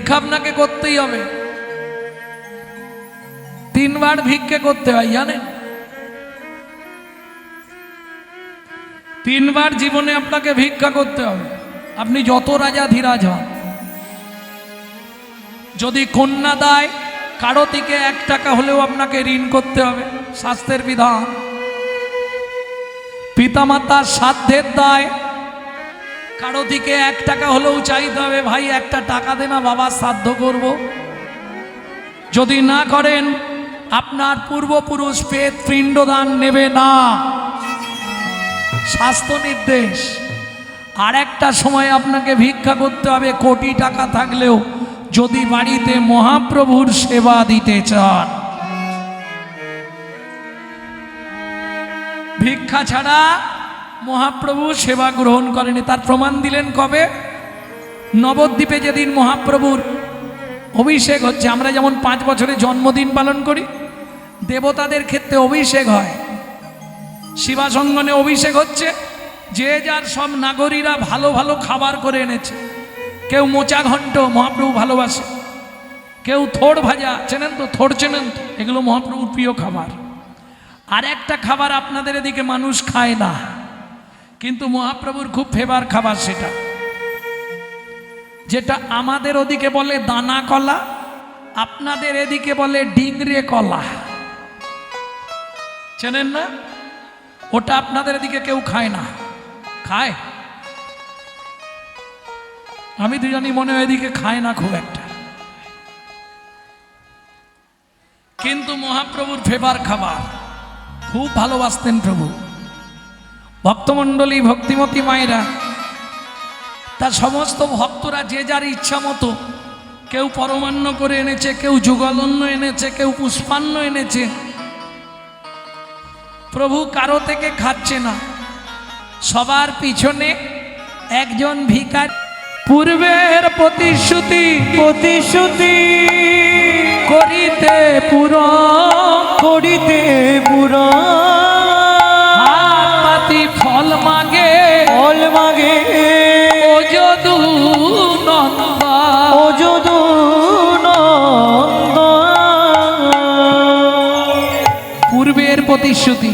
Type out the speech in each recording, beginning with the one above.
ভিক্ষা আপনাকে করতেই হবে। 3 বার ভিক্ষে করতে হয় জানেন? 3 বার জীবনে আপনাকে ভিক্ষা করতে হবে। আপনি যত রাজা ধীরাজ হন, যদি কন্যা দেয় কারো থেকে 1 টাকা হলেও আপনাকে ঋণ করতে হবে, শাস্ত্রের বিধান। পিতামাতার শ্রাদ্ধের দায় কারো থেকে 1 টাকা হলেও চাইতে হবে, ভাই 1টা টাকা দে না বাবা, শ্রাদ্ধ করব। যদি না করেন আপনার পূর্বপুরুষ পেট পিণ্ডদান নেবে না, শাস্ত্র নির্দেশ। আর একটা সময় আপনাকে ভিক্ষা করতে হবে, কোটি টাকা থাকলেও যদি বাড়িতে মহাপ্রভুর সেবা দিতে চান। ভিক্ষা ছাড়া মহাপ্রভু সেবা গ্রহণ করেনি। তার প্রমাণ দিলেন কবে? নবদ্বীপে যেদিন মহাপ্রভুর অভিষেক হচ্ছে, আমরা যেমন 5 বছরে জন্মদিন পালন করি, দেবতাদের ক্ষেত্রে অভিষেক হয়। শিবাসঙ্গনে অভিষেক হচ্ছে, যে যার সব নাগরীরা ভালো ভালো খাবার করে এনেছে। কেউ মোচা ঘন্ট, মহাপ্রভু ভালোবাসে। কেউ থোড় ভাজা, চেনেন তো? থোড় চেনেন তো? এগুলো মহাপ্রভুর প্রিয় খাবার। আর একটা খাবার আপনাদের এদিকে মানুষ খায় না, কিন্তু মহাপ্রভুর খুব ফেভার খাবার, সেটা যেটা আমাদের ওদিকে বলে দানা কলা, আপনাদের এদিকে বলে ডিংরে কলা। চেনেন না? ওটা আপনাদের এদিকে কেউ খায় না। খায়? আমি দুজনই মনে হয় এদিকে খায় না খুব একটা, কিন্তু মহাপ্রভুর ফেভার খাবার, খুব ভালোবাসতেন প্রভু। ভক্তমণ্ডলী, ভক্তিমতী মায়েরা, তার সমস্ত ভক্তরা যে যার ইচ্ছা মতো, কেউ পরমান্ন করে এনেছে, কেউ যুগলন্ন এনেছে, কেউ পুষ্পান্ন এনেছে। প্রভু কারো থেকে খাচ্ছে না, সবার পিছনে একজন ভিখারি। পূর্বের প্রতিশ্রুতি প্রতিশ্রুতি করিতে পুরো হাত পাতি ফল মাগে ও যদু নন্দ। পূর্বের প্রতিশ্রুতি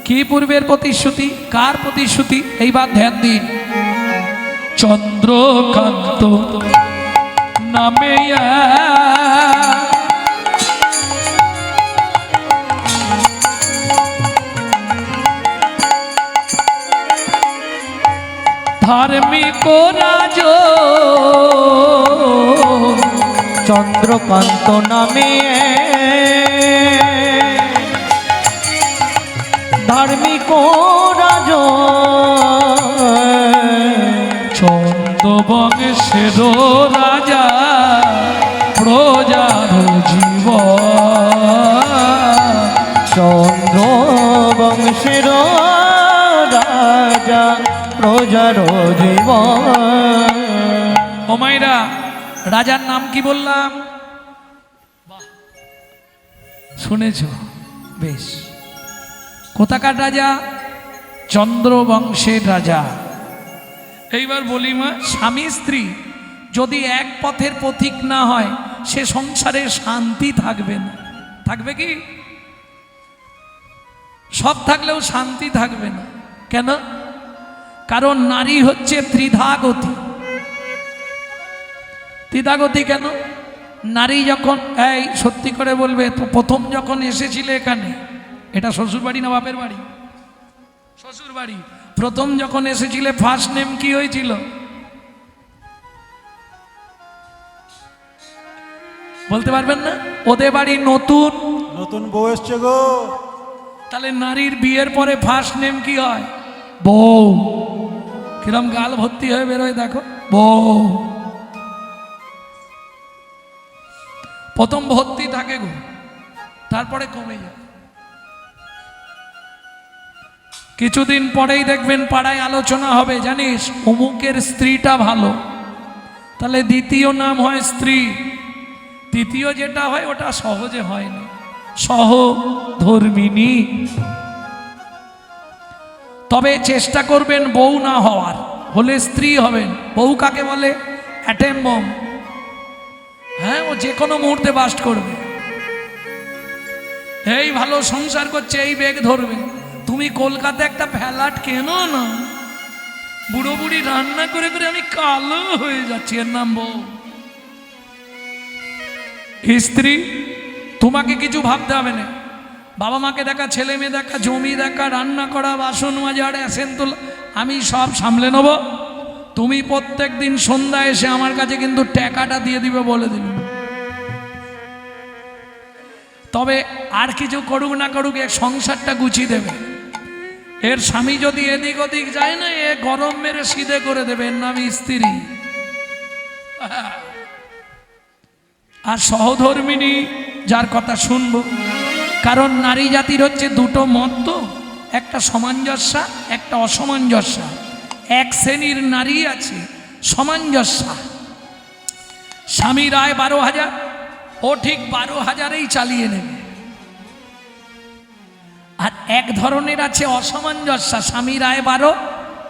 কি? পূর্বের প্রতিশ্রুতি কার প্রতিশ্রুতি? এইবার ধ্যান দিন। চন্দ্রকান্ত নামে ধার্মিক রাজ, চন্দ্রকান্ত নামে ধার্মিক রাজ, চন্দ্রবংশের রাজা প্রজার জীব, চন্দ্রবংশের রাজা প্রজার জীব। ও মায়েরা, রাজার নাম কি বললাম? শুনেছ? বেশ। কোথাকার রাজা? চন্দ্রবংশের রাজা। এইবার বলি মা, স্বামী স্ত্রী যদি এক পথের পথিক না হয়, সে সংসারে শান্তি থাকবে না। থাকবে কি? সব থাকলেও শান্তি থাকবে না। কেন? কারণ নারী হচ্ছে ত্রিধাগতি। ত্রিধাগতি কেন? নারী যখন, এই সত্যি করে বলবে তো, প্রথম যখন এসেছিলে এখানে, এটা শ্বশুর বাড়ি না বাপের বাড়ি? শ্বশুর বাড়ি। প্রথম যখন এসেছিলে ফার্স্ট নেম কি হয়েছিল? বলতে পারবেন না? ওদের বাড়ি নতুন নতুন বউ এসছে গো। তাহলে নারীর বিয়ের পরে ফার্স্ট নেম কি হয়? বউ। কিরম গাল ভর্তি হয়ে বেরোয় দেখো, বউ। প্রথম ভর্তি থাকে গো, তারপরে কমে যায়। কিছুদিন পরেই দেখবেন পাড়ায় আলোচনা হবে, জানিস অমুকের স্ত্রীটা ভালো, তাহলে দ্বিতীয় নাম হয় স্ত্রী। তৃতীয় যেটা হয় ওটা সহজে হয় না, সহধর্মিনী। তবে চেষ্টা করবেন বউ না হওয়ার, হলে স্ত্রী হবেন। বউ কাকে বলে? Atom bomb. হ্যাঁ, ও যে কোনো মুহূর্তে বাস্ট করবে। এই ভালো সংসার করছে, এই বেগ ধরবে। তুমি কলকাতা একটা ফ্ল্যাট কেনো না, বুড়ো বুড়ি রান্না করে করে আমি কালো হয়ে যাচ্ছি, এর নাম বউ। স্ত্রী, তোমাকে কিছু ভাবতে হবে না। বাবা মাকে দেখা, ছেলে মেয়ে দেখা, জমি দেখা, রান্না করা, বাসন মাজা, অ্যাসেন তোলা, আমি সব সামলে নেব। তুমি প্রত্যেক দিন সন্ধ্যা এসে আমার কাছে কিন্তু টাকাটা দিয়ে দিবে বলে দিল। তবে আর কিছু করুক না করুক, এর সংসারটা গুছিয়ে দেবে। এর স্বামী যদি এদিক ওদিক যায় না, এ গরম মেরে সিধে করে দেবে। এর নাম স্ত্রী। আর সহধর্মিণী, যার কথা শুনবো। কারণ নারী জাতির হচ্ছে দুটো মত, তো একটা সামঞ্জস্যা, একটা অসামঞ্জস্যা। এক শ্রেণীর নারী আছে সামঞ্জস্যা। স্বামীর আয় 12,000, ও ঠিক 12,000-এই চালিয়ে নেবে। আর এক ধরনের আছে অসামঞ্জস্যা, স্বামীর আয় 12,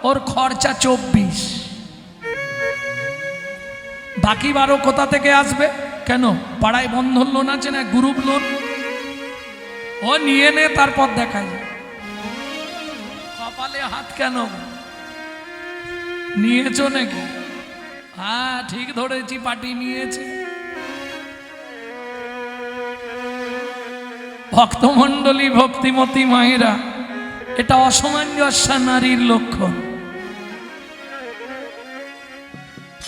ওর খরচা 24। বাকি 12 কোথা থেকে আসবে? কেন, পাড়ায় বন্ধন লোন আছে না, গ্রুপ লোন, ও নিয়ে নে, তারপর দেখা যায়। কপালে হাত কেন, নিয়েছো নাকি? হ্যাঁ, ঠিক ধরেছি, পার্টি নিয়েছে। ভক্তমণ্ডলী, ভক্তিমতী মায়েরা, এটা অসামঞ্জস্য নারীর লক্ষণ।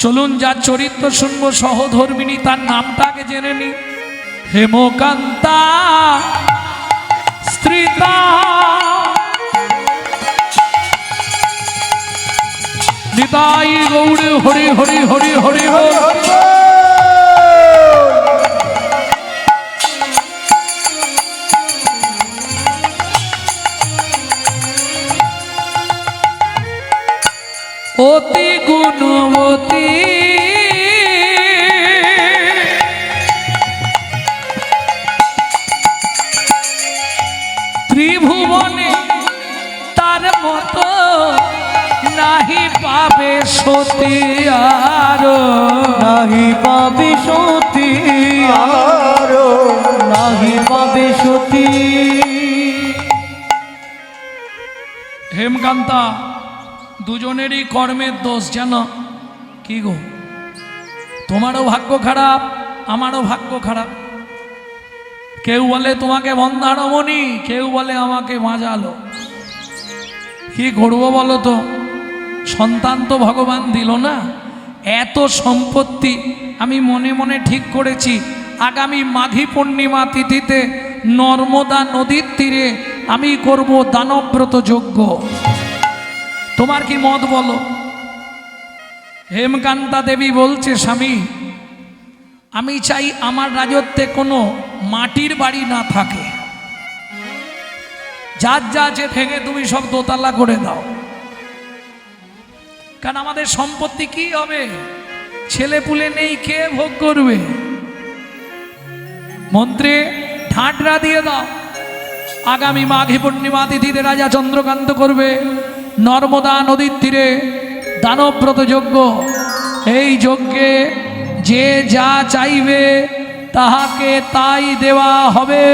চলুন যার চরিত্র শুনবো, সহধর্মিণী, তার নামটা আগে জেনে নি। হেমকান্তা স্ত্রীতা নিতাই গৌর হরি হরি হরি হরি হরি। অতি গুণবতী ত্রিভুবনে তার মতো নাহি পাবে সতী আরো, নাহি পাবে সতী আরো, নাহি পাবে সতী। হেমকান্তা, দুজনেরই কর্মের দোষ জানো কি গো? তোমারও ভাগ্য খারাপ, আমারও ভাগ্য খারাপ। কেউ বলে তোমাকে বন্ধারমণি, কেউ বলে আমাকে মাজালো। কি করবো বলো তো? সন্তান তো ভগবান দিল না। এত সম্পত্তি আমি মনে মনে ঠিক করেছি, আগামী মাঘী পূর্ণিমা তিথিতে নর্মদা নদীর তীরে আমি করব দানব্রত যজ্ঞ। তোমার কি মত বলো? হেমকান্তা দেবী বলছে, স্বামী, আমি চাই আমার রাজত্বে কোনো মাটির বাড়ি না থাকে। যার যা আছে ভেঙে তুমি সব দোতলা করে দাও। কারণ আমাদের সম্পত্তি কি হবে? ছেলে পুলে নেই, কে ভোগ করবে? মন্ত্রে ঢাঁটরা দিয়ে দাও। আগামী মাঘী পূর্ণিমা তিথিতে রাজা চন্দ্রকান্ত করবে নর্মদা নদীর তীরে দানব্রত যজ্ঞ। এই যজ্ঞে যে যা চাইবে তাহাকে তাই দেওয়া হবে।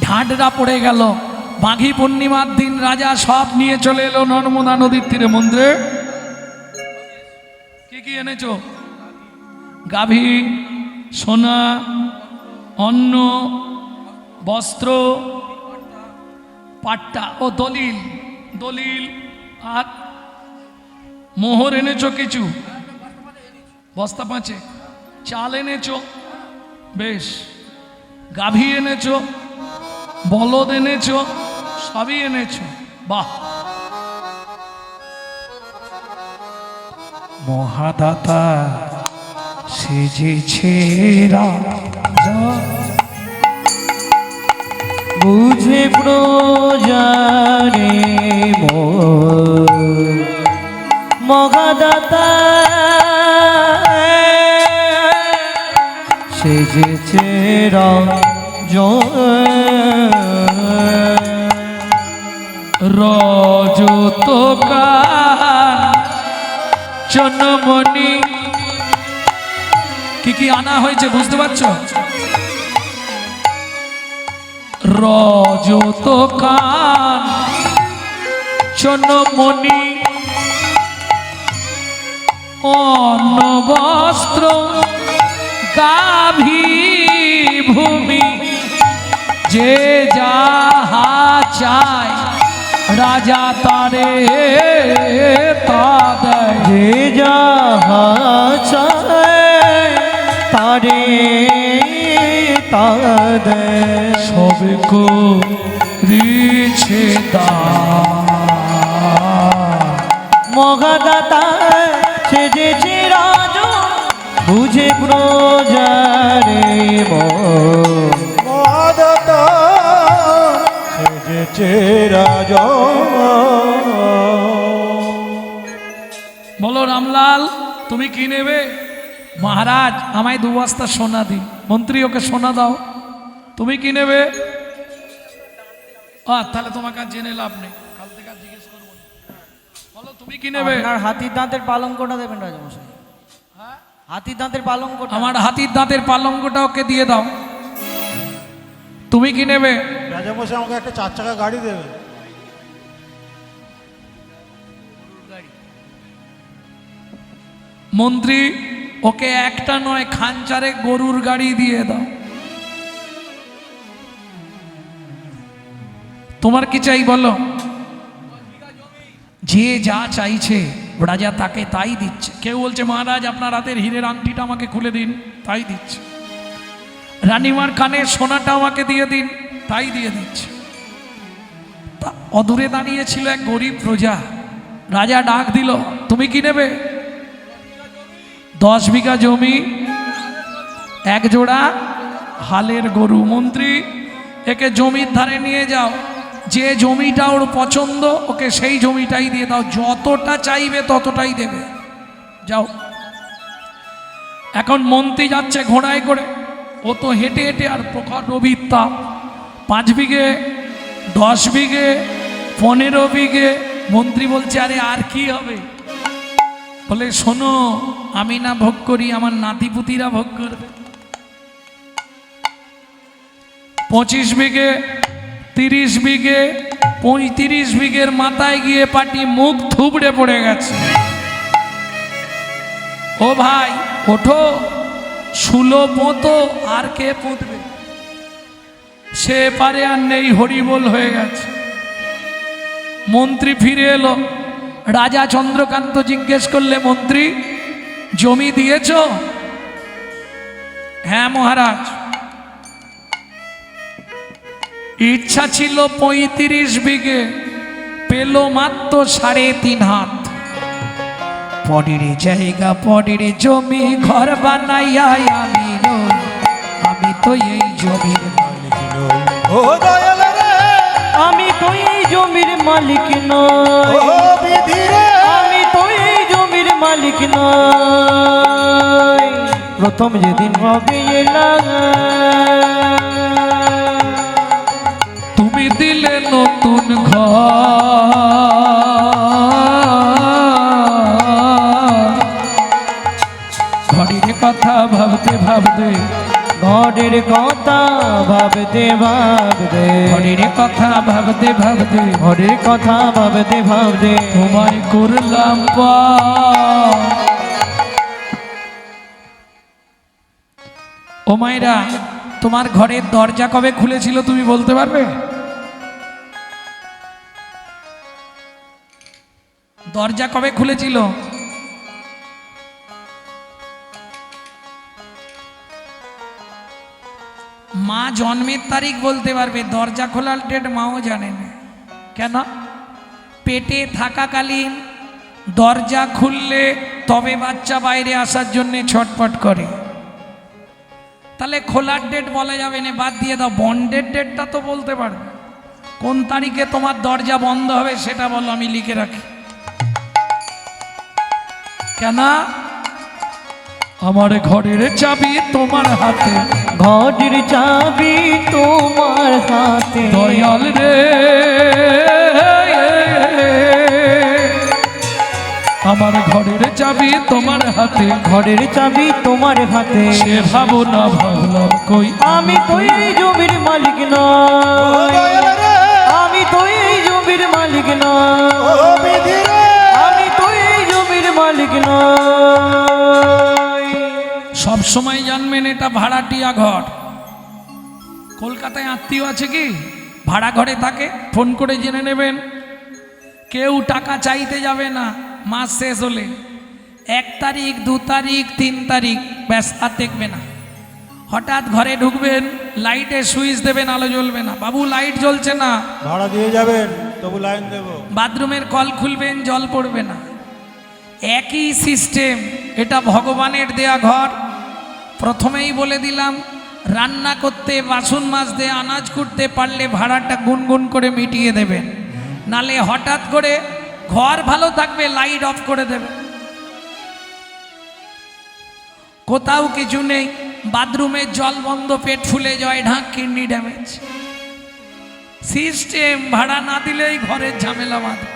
ঢাঁটরা পড়ে গেল। মাঘী পূর্ণিমার দিন রাজা সব নিয়ে চলে এলো নর্মদা নদীর তীরে। মন্ত্রে কি কি এনেছো? গাভী, সোনা, অন্ন, বস্ত্র, পাট্টা ও দলিল, দলিল আর মোহর এনেছো কিছু, বস্তা 5 চাল এনেছো, বেশ। গাভী এনেছো, বলদ এনেছো, সবই এনেছো, বাহ। মহাদাতা সেজেছে রাজা, বুঝে প্রজারে মহাদাতা সেজেছে রজতকার চন্নমণি কি কি আনা হয়েছে বুঝতে পারছো? রজত কান চন্নমণি অন্ন বস্ত্র গাভী ভূমি যে যাহা চায় রাজা তারে তা দেয়। যে যাহা চায় তারে তা দেয়। সব করিছে দান মহাদাতা সেজেছে রাজা বুঝে প্রজারে মন। মহাদাতা সেজেছে রাজা। বলো রামলাল তুমি কি নেবে? মহারাজ আমায় 2 বস্তা সোনা দিন। মন্ত্রী ওকে সোনা দাও। তুমি কি নেবে? তাহলে তোমাকে আর জেনে লাভ নেই, কাল থেকে আর জিজ্ঞেস করবো না। বলো তুমি কি নেবে? আপনার হাতির দাঁতের পালঙ্কটা দেবেন রাজামশাই। হাতির দাঁতের পালঙ্কটা। আমার হাতির দাঁতের পালঙ্কটা ওকে দিয়ে দাও। তুমি কি নেবে? রাজামশাই আমাকে একটা 4 চাকা গাড়ি দেবে। মন্ত্রী ওকে একটা নয় খানচারে গরুর গাড়ি দিয়ে দাও। তোমার কি চাই বলো? যে যা চাইছে রাজা তাকে তাই দিচ্ছে। কেউ বলছে মহারাজ আপনার হাতের হীরের আংটিটা আমাকে খুলে দিন, তাই দিচ্ছে। রানীমার কানের সোনাটা আমাকে দিয়ে দিন, তাই দিয়ে দিচ্ছে। তা অদূরে দাঁড়িয়েছিল এক গরিব প্রজা। রাজা ডাক দিল, তুমি কি নেবে? 10 বিঘা জমি, 1 জোড়া হালের গরু। মন্ত্রী একে জমির ধারে নিয়ে যাও, যে জমিটা ওর পছন্দ ওকে সেই জমিটাই দিয়ে দাও, যতটা চাইবে ততটাই দেবে। যাও। এখন মন্ত্রী যাচ্ছে ঘোড়ায় করে, ও তো হেঁটে হেঁটে, আর প্রখর রবির তাপ। 5 বিঘে, 10 বিঘে, 15 বিঘে। মন্ত্রী বলছে আরে আর কি হবে? বলে শোনো, আমি না ভোগ করি, আমার নাতিপুতিরা ভোগ করবে। 25 বিঘে, 30 বিঘে, 35 বিঘের মাথায় গিয়ে পাটি মুখ থুবড়ে পড়ে গেছে। ও ভাই ওঠো, শুলো পোঁতো, আর কে পুঁতবে? সে পারে আর নেই, হরিবোল হয়ে গেছে। মন্ত্রী ফিরে এলো। রাজা চন্দ্রকান্ত জিজ্ঞেস করলে, মন্ত্রী জমি দিয়েছ? হ্যাঁ মহারাজ। ইচ্ছা ছিল 35 বিঘে, পেল মাত্র 3.5 হাত। পরের জায়গা পরের জমি, ঘর বানাইয়া আমি রই, আমি তো এই জমির মালিক নই। ও দয়াল রে, আমি তো এই জমির মালিক নই। ও বিধি রে, আমি তো এই জমির মালিক নই। প্রথম যেদিন হবে এলাম, তুমি দিলে নতুন ঘর, ঘরের কথা ভাবতে ভাবতে, ঘরের কথা ভাবতে ভাবতে, ঘরের কথা ভাবতে ভাবতে, ঘরের কথা ভাবতে ভাবতে তোমায় করলাম পার। ও মায়েরা, তোমার ঘরের দরজা কবে খুলেছিল তুমি বলতে পারবে? দরজা কবে খুলেছিল? মা জন্মের তারিখ বলতে পারবে, দরজা খোলার ডেট মাও জানে না। কেন? পেটে থাকাকালীন দরজা খুললে তবে বাচ্চা বাইরে আসার জন্য ছটফট করে। তাহলে খোলার ডেট বলা যাবে না, বাদ দিয়ে দাও। বন্ডের ডেটটা তো বলতে পারবে। কোন তারিখে তোমার দরজা বন্ধ হবে সেটা বলো, আমি লিখে রাখি। কেন? আমার ঘরের চাবি তোমার হাতে, ঘরের চাবি তোমার হাতে। দয়াল রে, আমার ঘরের চাবি তোমার হাতে, ঘরের চাবি তোমার হাতে, সে ভাবনা ভাবলাম কই আমি তো এই জমির মালিক ও নই, দয়াল রে আমি তো এই জমির মালিক ও নই, বিধি রে আমি তো এই জমির মালিক নই। সব সময় জানবেন এটা ভাড়াটিয়া ঘর। কলকাতায় আত্মীয় আছে কি ভাড়া ঘরে থাকে, ফোন করে জেনে নেবেন। কেউ টাকা চাইতে যাবে না মাস শেষ হলে, 1 তারিখ 2 তারিখ 3 তারিখ ব্যাস আর দেখবে না। হঠাৎ ঘরে ঢুকবেন, লাইটে সুইচ দেবেন, আলো জ্বলবে না, বাবু লাইট জ্বলছে না। ভাড়া দিয়ে যাবেন তবু লাইন দেবো। বাথরুমের কল খুলবেন, জল পড়বে না। একই সিস্টেম, এটা ভগবানের দেয়া ঘর। প্রথমেই বলে দিলাম, রান্না করতে, বাসন মাজতে, আনাজ কুটতে পারলে ভাড়াটা গুনগুন করে মিটিয়ে দেবেন, নালে হঠাৎ করে ঘর ভালো থাকবে লাইট অফ করে দেবে। কোথাও কিছু নেই, বাথরুমের জল বন্ধ, পেট ফুলে যায়, ঢাক, কিডনি ড্যামেজ। সিস্টেম, ভাড়া না দিলেই ঘরের ঝামেলা বাঁধে।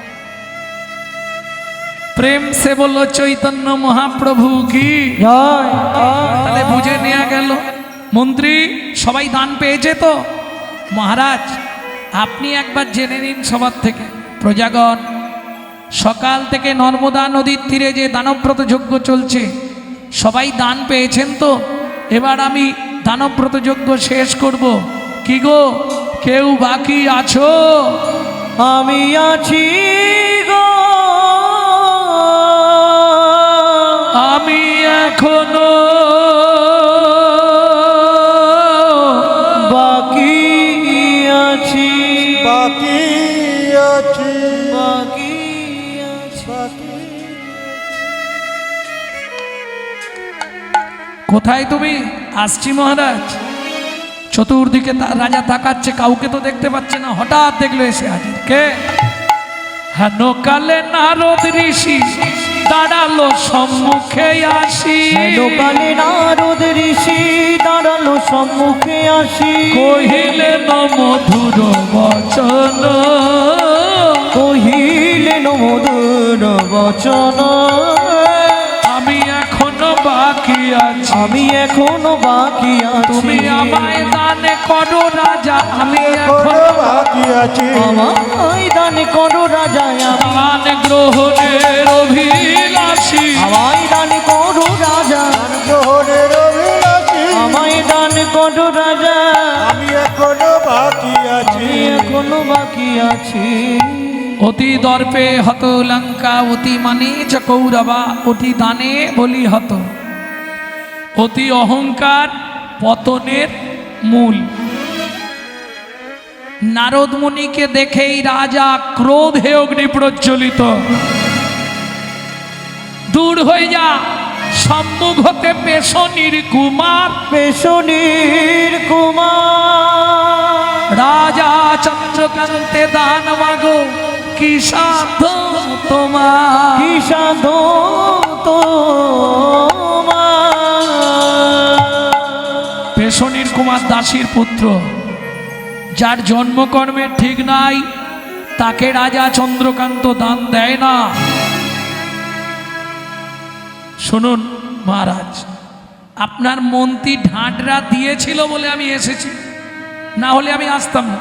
প্রেম সে বললো চৈতন্য মহাপ্রভু কি জয় তাহলে বুঝে নেওয়া গেল। মন্ত্রী সবাই দান পেয়েছে তো? মহারাজ আপনি একবার জেনে নিন সবার থেকে, প্রজাগণ সকাল থেকে নর্মদা নদীর তীরে যে দানব্রত যজ্ঞ চলছে, সবাই দান পেয়েছেন তো? এবার আমি দানব্রত যজ্ঞ শেষ করব। কি গো, কেউ বাকি আছো? আমি আছি গো, আমি এখনো বাকি আছি, বাকি আছি বাকি আছি। বাকি কোথায় তুমি? আসছি মহারাজ। চতুর্দিকে রাজা তাকাচ্ছে, কাউকে তো দেখতে পাচ্ছে না। হঠাৎ দেখলো এসে হাজির কে? হেন কালে নারদ ঋষি দাঁড়ালো সম্মুখে আসি, লোকালে নারদ ঋষি দাঁড়ালো সম্মুখে আসি, কহিলেন মধুর বচন, কহিলেন মধুর বচন, আমি এখনো বাকি আছি, আমি এখনো বাকি আছি, তুমি আমায় দান করো রাজা, আমি এখনো এখনো বাকি আছি আমায় দান করো রাজা, দান গ্রহণের অভিলাষী, আমায় দান করো রাজা, গ্রহণের অভিলাষী আমায় দান করো রাজা, আমি এখনো বাকি আছি আমি এখনো বাকি আছি। অতি দর্পে হত লঙ্কা, অতি মানে চ কৌরবা, অতি দানে বলি হত, অতি অহংকার পতনের মূল। নারদ মুনিকে দেখেই রাজা ক্রোধে অগ্নি প্রজ্বলিত, দূর হয়ে যা, সম্মুখ হতে পেশনির কুমার, পেশনির কুমার, রাজা চন্দ্রকান্তে দান মাগো, কি সাধ্য তোমার, কি সাধু তোমার। পেশনির কুমার দাসীর পুত্র, যার জন্মকর্মের ঠিক নাই, তাকে রাজা চন্দ্রকান্ত দান দেয় না। শুনুন মহারাজ, আপনার মন্ত্রী ঢাঁটরা দিয়েছিল বলে আমি এসেছি, না হলে আমি আসতাম না।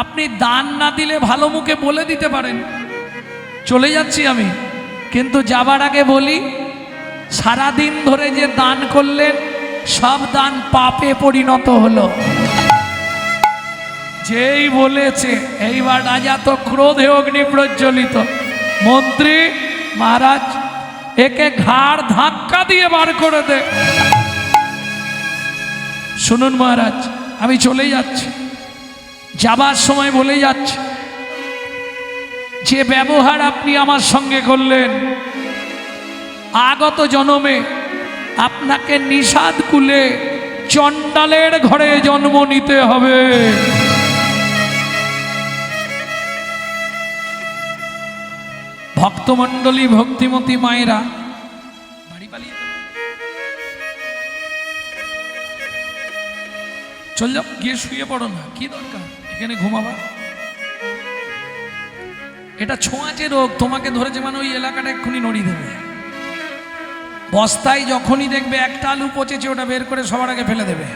আপনি দান না দিলে ভালো মুখে বলে দিতে পারেন, চলে যাচ্ছি আমি। কিন্তু যাবার আগে বলি, সারাদিন ধরে যে দান করলেন, সব দান পাপে পরিণত হলো। যেই বলেছে, এইবার রাজা তো ক্রোধে অগ্নি প্রজ্বলিত। মন্ত্রী মহারাজ, একে ঘাড় ধাক্কা দিয়ে বার করে দে। শুনুন মহারাজ, আমি চলে যাচ্ছি। যাবার সময় বলে যাচ্ছি, যে ব্যবহার আপনি আমার সঙ্গে করলেন, আগত জন্মে আপনাকে নিষাদ কুলে চণ্ডালের ঘরে জন্ম নিতে হবে। ভক্তমণ্ডলী, ভক্তিমতী মায়েরা, বাড়ি পালিয়ে চল যাও, গিয়ে শুয়ে পড়ো না, কি দরকার এখানে ঘুমাবা। এটা ছোঁয়াচে রোগ, তোমাকে ধরেছে মানে ওই এলাকাটা এক্ষুনি নড়ি দেবে। বস্তায় যখনই দেখবে একটা আলু পচেছে ওটা বের করে সবার আগে ফেলে দেবে,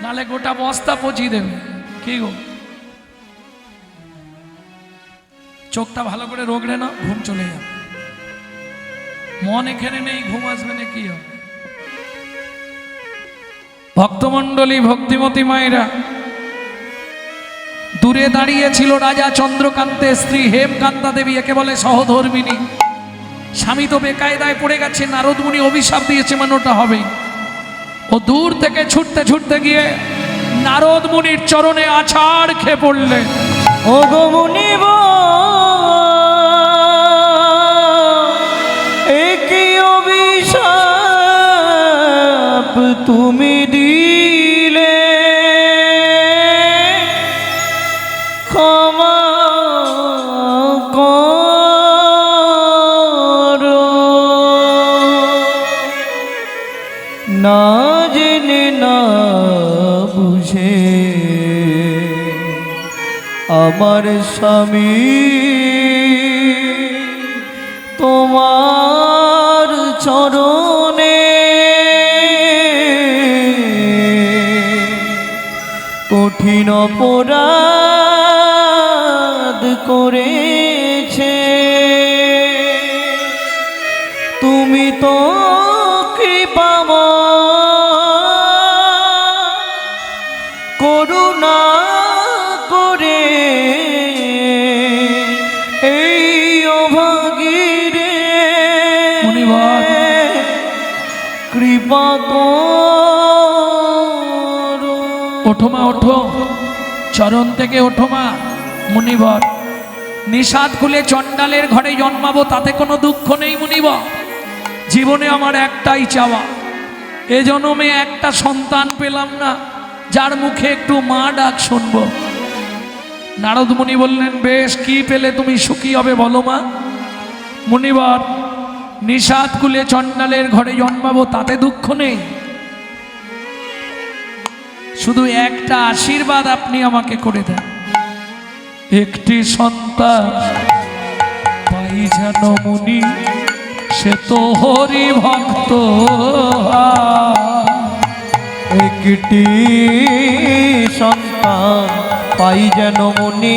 নালে গোটা বস্তা পচিয়ে দেবে। কি গো, চোখটা ভালো করে রোগড়ে না, ঘুম চলে যাবে। মন এখানে নেই, ঘুম আসবে না, কি হবে? ভক্তমণ্ডলী, ভক্তিমতী মায়েরা, দূরে দাঁড়িয়েছিল রাজা চন্দ্রকান্তের স্ত্রী হেমকান্তা দেবী, একে বলে সহধর্মিনী। স্বামী তো বেকায়দায় পড়ে গেছে, নারদ মুনি অভিশাপ দিয়েছে মানে ওটা হবেই। ও দূর থেকে ছুটতে ছুটতে গিয়ে নারদ মুনির চরণে আছাড় খেয়ে পড়লেন। ও গো মুনিব, একই অভিশাপ তুমি দিলে, ক্ষমা করো। না জেনে না বুঝে আমার স্বামী তোমার চরণে কঠিন অপরাধ করেছে। তুমি তো কৃপাময়, করুণা করে এই অভাগীরে মুনিবর, কৃপা করো। ওঠো মা, ওঠো, চরণ থেকে ওঠো মা। মুনিবর, নিষাদ খুলে চণ্ডালের ঘরে জন্মাবো তাতে কোনো দুঃখ নেই মুনিবর। জীবনে আমার একটাই চাওয়া, এ জন্মে একটা সন্তান পেলাম না যার মুখে একটু মা ডাক শুনবো। নারদ মুনি বললেন, বেশ, কি পেলে তুমি সুখী হবে বলো মা। মুনিবর, নিষাদ খুলে চণ্ডালের ঘরে জন্মাবো তাতে দুঃখ নেই, শুধু একটা আশীর্বাদ আপনি আমাকে করে দেন। একটি সন্তান পাই যেন মুনি, সে তো হরি ভক্ত। একটি সন্তান পাই যেন মুনি,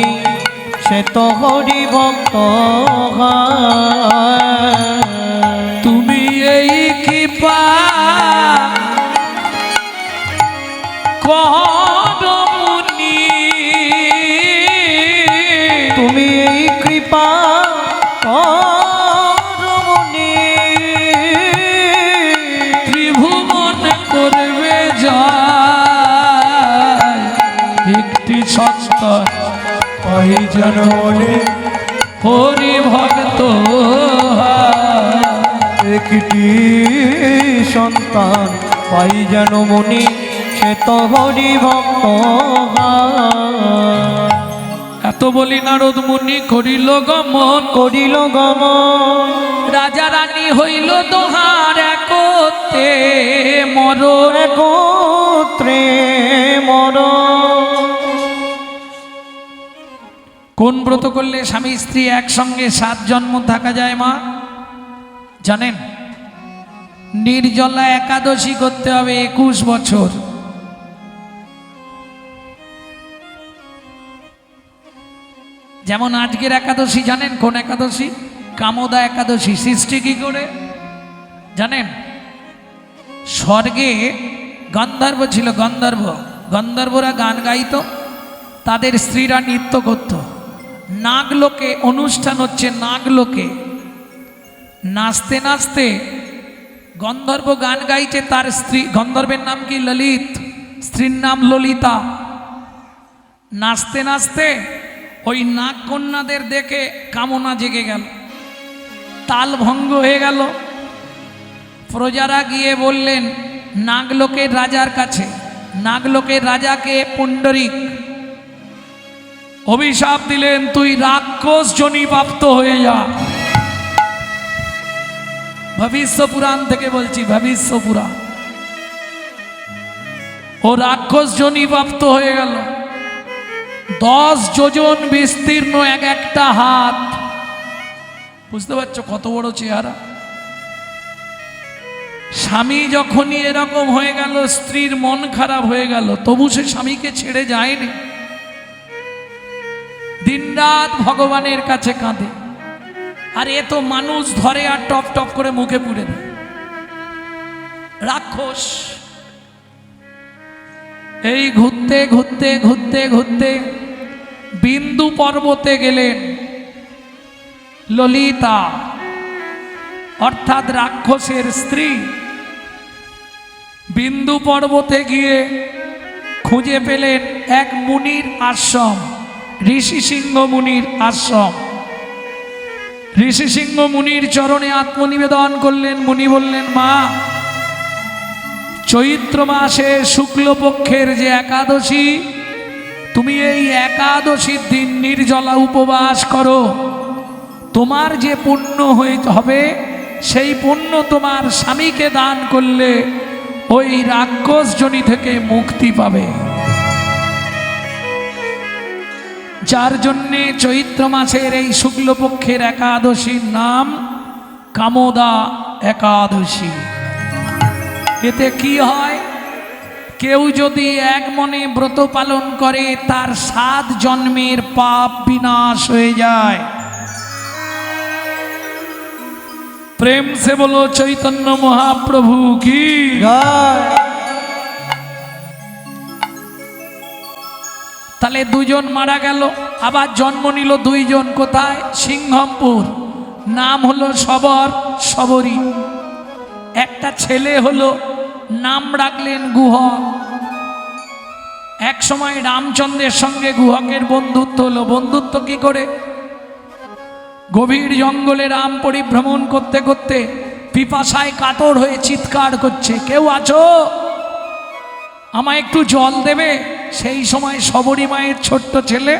সে তো হরি ভক্ত। তুমি এই কৃপা করো মুনি, তুমি এই কৃপা করো মুনি, ত্রিভুবন করবে জয়। একটি সন্তান পাই যেন মনে, হরি ভক্ত। একটি সন্তান পাই যেন মুনি, সে তো হরি ভক্ত। এত বলি নারদ মুনি করিল গমন, করিল গমন, রাজা রানী হইল দোহার একতে মরণ। একত্রে মর। কোন ব্রত করলে স্বামী স্ত্রী একসঙ্গে 7 জন্ম থাকা যায় মা জানেন? নির্জলা একাদশী করতে হবে 21 বছর। যেমন আজকের একাদশী জানেন কোন একাদশী? কামদা একাদশী। সৃষ্টি কি করে জানেন? স্বর্গে গন্ধর্ব ছিল, গন্ধর্বরা গান গাইতো, তাদের স্ত্রীরা নৃত্য করত। নাগলোকে অনুষ্ঠান হচ্ছে, নাগলোকে নাচতে নাচতে গন্ধর্ব গান গাইছে, তার স্ত্রী, গন্ধর্বের নাম কি? ললিত, স্ত্রীর নাম ললিতা। নাচতে নাচতে ওই নাগ কন্যাদের দেখে কামনা জেগে গেল, তাল ভঙ্গ হয়ে গেল। প্রজারা গিয়ে বললেন নাগলোকের রাজার কাছে, নাগলোকের রাজাকে পুণ্ডরিক অভিশাপ দিলেন, তুই রাক্ষস যোনি প্রাপ্ত হয়ে যা। ভবিষ্য পুরাণ থেকে বলছি, ভবিষ্য পুরাণ। ও রাক্ষস যোনি প্রাপ্ত হয়ে গেল। 10 যোজন বিস্তীর্ণ এক একটা হাত। বুঝতে পারছো কত বড় চেহারা? স্বামী যখনই এরকম হয়ে গেল, স্ত্রীর মন খারাপ হয়ে গেল, তবু সে স্বামীকে ছেড়ে যায়নি। দিনরাত ভগবানের কাছে কাঁদে। আর এ তো মানুষ ধরে আর টপ টপ করে মুখে পুড়ে দেয়। রাক্ষস। এই ঘুরতে ঘুরতে ঘুরতে ঘুরতে বিন্দু পর্বতে গেলেন ললিতা, অর্থাৎ রাক্ষসের স্ত্রী। বিন্দু পর্বতে গিয়ে খুঁজে পেলেন এক মুনির আশ্রম, ঋষি সিংহ মুনির আশ্রম। ঋষি সিংহ মুনির চরণে আত্মনিবেদন করলেন। মুনি বললেন, মা, চৈত্র মাসে শুক্লপক্ষের যে একাদশী, তুমি এই একাদশীর দিন নির্জলা উপবাস করো। তোমার যে পুণ্য হবে, সেই পুণ্য তোমার স্বামীকে দান করলে ওই রাক্ষস যোনি থেকে মুক্তি পাবে। যার জন্যে চৈত্র মাসের এই শুক্লপক্ষের একাদশীর নাম কামদা একাদশী। এতে কি হয়? কেউ যদি এক মনে ব্রত পালন করে, তার 7 জন্মের পাপ বিনাশ হয়ে যায়। প্রেম সে বলো চৈতন্য মহাপ্রভু কি জয়। তাহলে 2 জন মারা গেল, আবার জন্ম নিল 2 জন। কোথায়? সিংহমপুর। নাম হলো সবর, সবরী। একটা ছেলে হলো, নাম রাখলেন গুহক। এক সময় রামচন্দ্রের সঙ্গে গুহকের বন্ধুত্ব হলো। বন্ধুত্ব কি করে? গভীর জঙ্গলে রাম পরিভ্রমণ করতে করতে পিপাসায় কাতর হয়ে চিৎকার করছে, কেউ আছো? আমায় একটু জল দেবে? সেই সময় সবরী মায়ের ছোট্ট ছেলে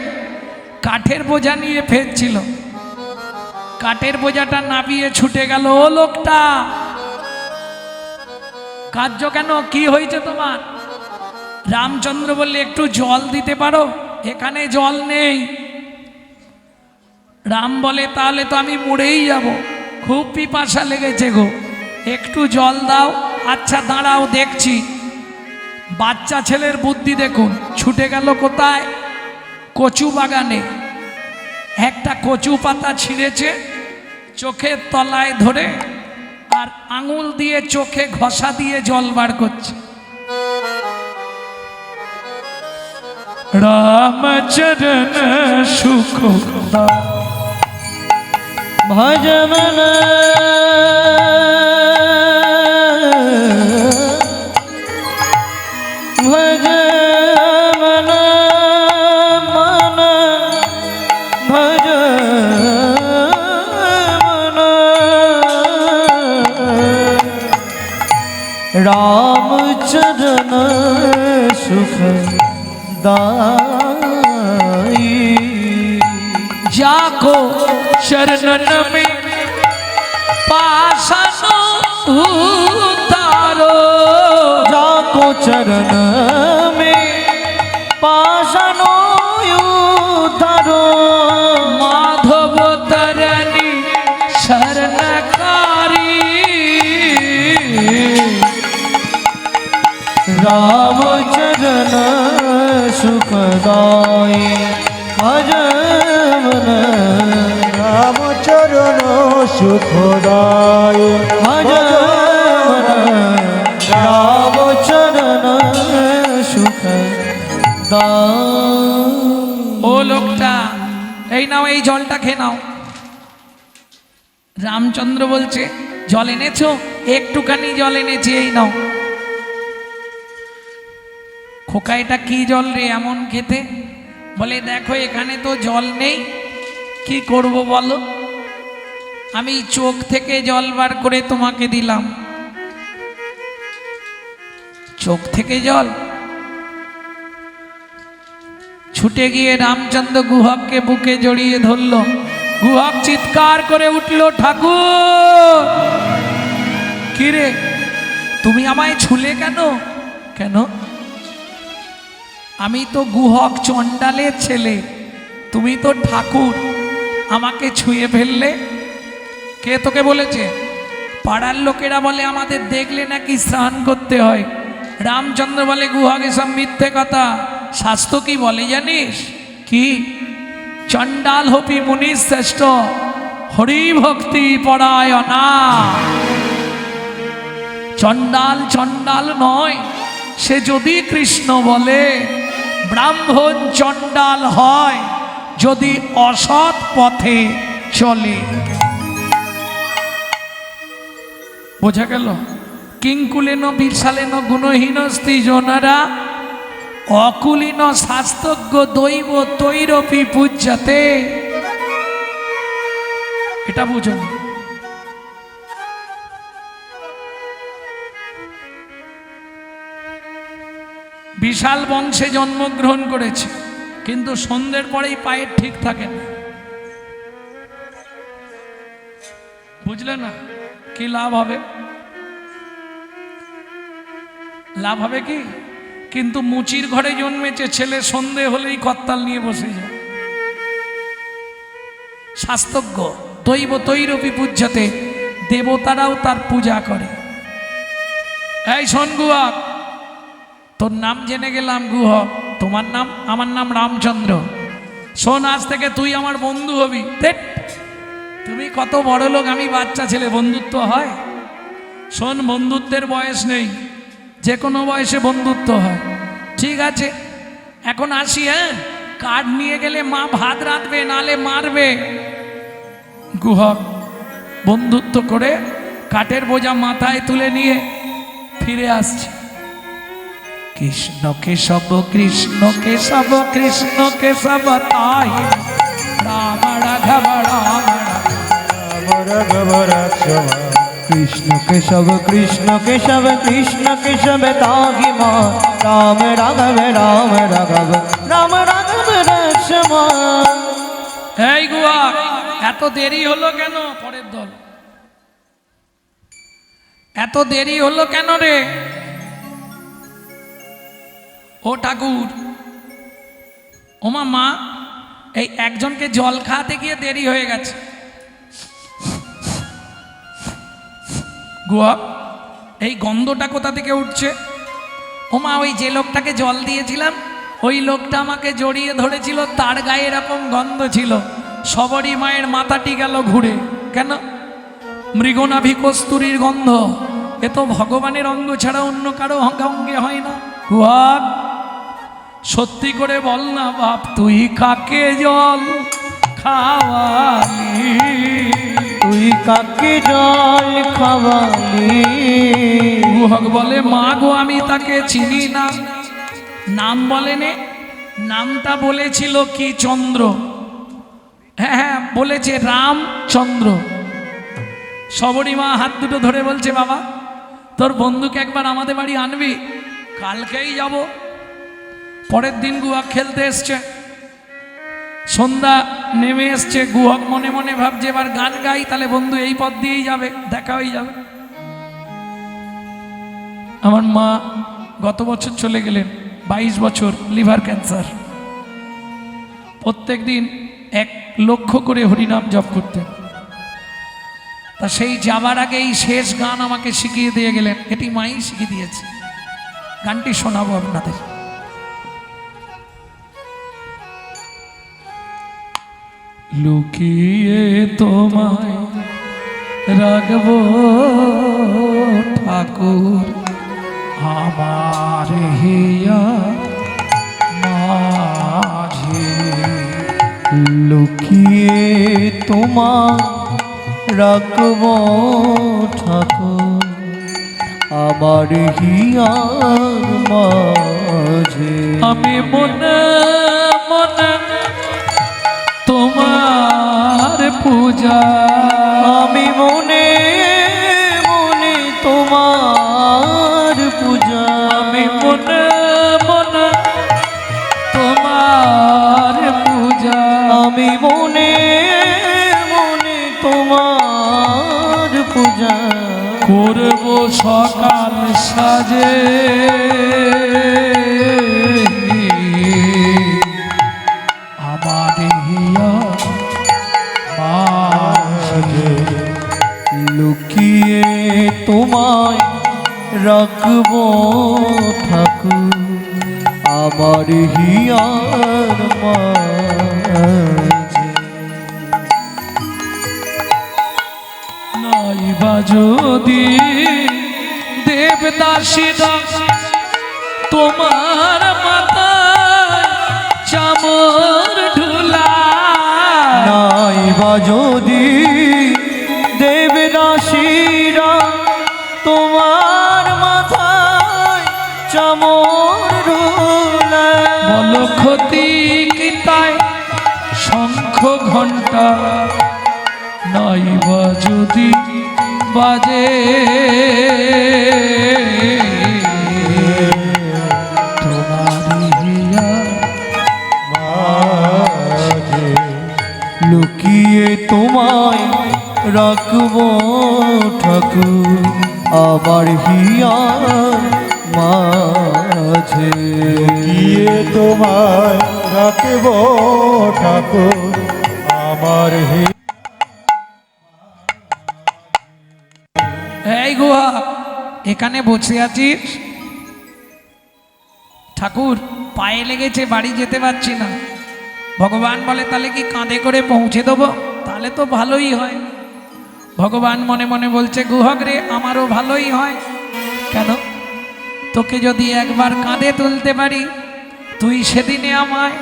কাঠের বোঝা নিয়ে ফেরছিল। কাঠের বোঝাটা নামিয়ে ছুটে গেল, ও লোকটা কার্য কেন? কি হয়েছে তোমার? রামচন্দ্র বললে, একটু জল দিতে পারো? এখানে জল নেই। রাম বলে, তাহলে তো আমি মরেই যাব, খুব পিপাসা লেগেছে গো, একটু জল দাও। আচ্ছা দাঁড়াও, দেখছি। বাচ্চা ছেলের বুদ্ধি দেখুন, ছুটে গেল কোথায়? কচু বাগানে। একটা কচু পাতা ছিঁড়েছে, চোখের তলায় ধরে আর আঙুল দিয়ে চোখে ঘষা দিয়ে জল বার করছে। রামচরণ সুখ ভজমন ভজমন মন ভজমন রামচরণ সুখ दाई। जाको शरणन में पासन उतारो, जाको चरण में पासन उतारो। माधव तरनी शरणकारी, राम चरण सुखदाई। भजमन রাম চরণ সুখদায়। भजमन राम चरण सुखदाई। ও লোকটা, এই নাও, এই জলটা খেয়ে নাও। রামচন্দ্র বলছে, জল এনেছো? একটুখানি জল এনেছি, এই নাও। খোকা, এটা কি জল রে এমন খেতে? বলে, দেখো এখানে তো জল নেই, কি করব বলো? আমি চোখ থেকে জল বার করে তোমাকে দিলাম। চোখ থেকে জল? ছুটে গিয়ে রামচন্দ্র গুহককে বুকে জড়িয়ে ধরল। গুহক চিৎকার করে উঠল, ঠাকুর কিরে, তুমি আমায় ছুলে কেন? কেন? আমি তো গুহক চণ্ডালের ছেলে, তুমি তো ঠাকুর, আমাকে ছুঁয়ে ফেললে। কে তোকে বলেছে? পাড়ার লোকেরা বলে আমাদের দেখলে নাকি স্নান করতে হয়। রামচন্দ্র বলে গুহক এসব মিথ্যে কথা। শাস্ত্র কি বলে জানিস? কি? চণ্ডাল হপি মুনি শ্রেষ্ঠ, হরি ভক্তি পরায়ণা। চণ্ডাল চণ্ডাল নয়, সে যদি কৃষ্ণ বলে। ব্রাহ্মণ চণ্ডাল হয় যদি অসৎ পথে চলে। বোঝা গেল? কিঙ্কুলেন বিশালেন গুণহীন স্ত্রীজনারা অকুলীন শাস্ত্রজ্ঞ দৈব তৈরপি পূজ্যতে। এটা বুঝুন। বিশাল বংশে জন্মগ্রহণ করেছে, কিন্তু সন্ধ্যের পরেই পায়ের ঠিক থাকে না। বুঝলে না? কি লাভ হবে? লাভ হবে কি? কিন্তু মুচির ঘরে জন্মেছে ছেলে, সন্ধে হলেই করতাল নিয়ে বসে যায়। শাস্ত্রজ্ঞ দৈব তৈরপি পূজ্যতে, দেবতারাও তার পূজা করে। এই শোন গুহক, তোর নাম জেনে গেলাম গুহক, তোমার নাম? আমার নাম রামচন্দ্র। শোন, আজ থেকে তুই আমার বন্ধু হবি। দেখ, তুমি কত বড় লোক, আমি বাচ্চা ছেলে, বন্ধুত্ব হয়? শোন, বন্ধুত্বের বয়স নেই, যে কোনো বয়সে বন্ধুত্ব হয়। ঠিক আছে, এখন আসি। হ্যাঁ, কাঠ নিয়ে গেলে মা ভাত রাঁধবে, নালে মারবে। গুহক বন্ধুত্ব করে কাঠের বোঝা মাথায় তুলে নিয়ে ফিরে আসছে। কৃষ্ণ কেশব কৃষ্ণ কেশব কৃষ্ণ কেশব তাই রাম রাঘব রাম রাঘব রাঘব। কৃষ্ণ কেশব কৃষ্ণ কেশব কৃষ্ণ কেশব তাহি মা রাম রাঘব রাম রাঘব রাম রাঘব রসমা। এই গুয়া, এত দেরি হলো কেন? পরের দল, এত দেরি হলো কেন রে? ও ঠাকুর, ওমা মা, এই একজনকে জল খাওয়াতে গিয়ে দেরি হয়ে গেছে। গুয়া, এই গন্ধটা কোথা থেকে উঠছে? ওমা, ওই যে লোকটাকে জল দিয়েছিলাম, ওই লোকটা আমাকে জড়িয়ে ধরেছিল, তার গায়ে এরকম গন্ধ ছিল। সবরই মায়ের মাথাটি গেল ঘুরে। কেন? মৃগনাভি কস্তুরীর গন্ধ। এ তো ভগবানের অঙ্গ ছাড়া অন্য কারো অঙ্গে হয় না। গুয়া, সত্যি করে বল না বাপ, তুই কাকে জল খাওয়ালি? তুই কাকে জল খাওয়ালি? গুহক বলে মা গো, আমি তাকে চিনি না। নাম বলেনে, নামটা বলেছিল কি? চন্দ্র। হ্যাঁ হ্যাঁ, বলেছে রামচন্দ্র। সবরী মা হাত দুটো ধরে বলছে, বাবা তোর বন্ধুকে একবার আমাদের বাড়ি আনবি, কালকেই যাব। পরের দিন গুহক খেলতে এসছে, সন্ধ্যা নেমে এসছে। গুহক মনে মনে ভাবছে এবার গান গাই, তাহলে বন্ধু এই পথ দিয়েই যাবে, দেখা হয়ে যাবে। আমার মা গত বছর চলে গেলেন, 22 বছর, লিভার ক্যান্সার। প্রত্যেক দিন 1 লক্ষ করে হরিনাম জপ করতেন। তা সেই যাবার আগে এই শেষ গান আমাকে শিখিয়ে দিয়ে গেলেন। এটি মাই শিখিয়ে দিয়েছে। গানটি শোনাবো আপনাদের। লুকিয়ে তোমায় রাখবো ঠাকুর আমার হিয়া মাঝে। লুকিয়ে তোমার রাখব ঠাকুর আমার হিয়ার মাঝে। আমি মনে মনে তোমার পূজা, আমি মনে মনে তোমার পূজা। আমি মনে মনে তোমার পূজা, আমি মনে মনে তোমার পূজা করব সকাল সাজে। রাখবো ঠাকুর আমার হিয়ার মাঝে। নাইবা যদি দেবদাসীরা তোমার মাথায় চামর ঢুলা, নাইবা যদি দেবদাসীরা তোমার মাথায় চামর ঢুলায়, বলো ক্ষতি কি তাই শঙ্খ ঘণ্টা নাইবা যদি বাজে, তোমার হিয়া মাঝে লুকিয়ে তোমায় রাখবো ঠাকুর আমার হিয়ার মাঝে। গিয়ে তোমায় রাখব ঠাকুর আমার এই গুহা এখানে বসে আছিস? ঠাকুর পায়ে লেগেছে, বাড়ি যেতে পারছি না। ভগবান বলে তাহলে কি কাঁধে করে পৌঁছে দেবো? তাহলে তো ভালোই হয়। ভগবান মনে মনে বলছে গুহক রে, আমারও ভালোই হয়। কেন? তোকে যদি একবার কাঁধে তুলতে পারি, তুই সেদিনে আমায়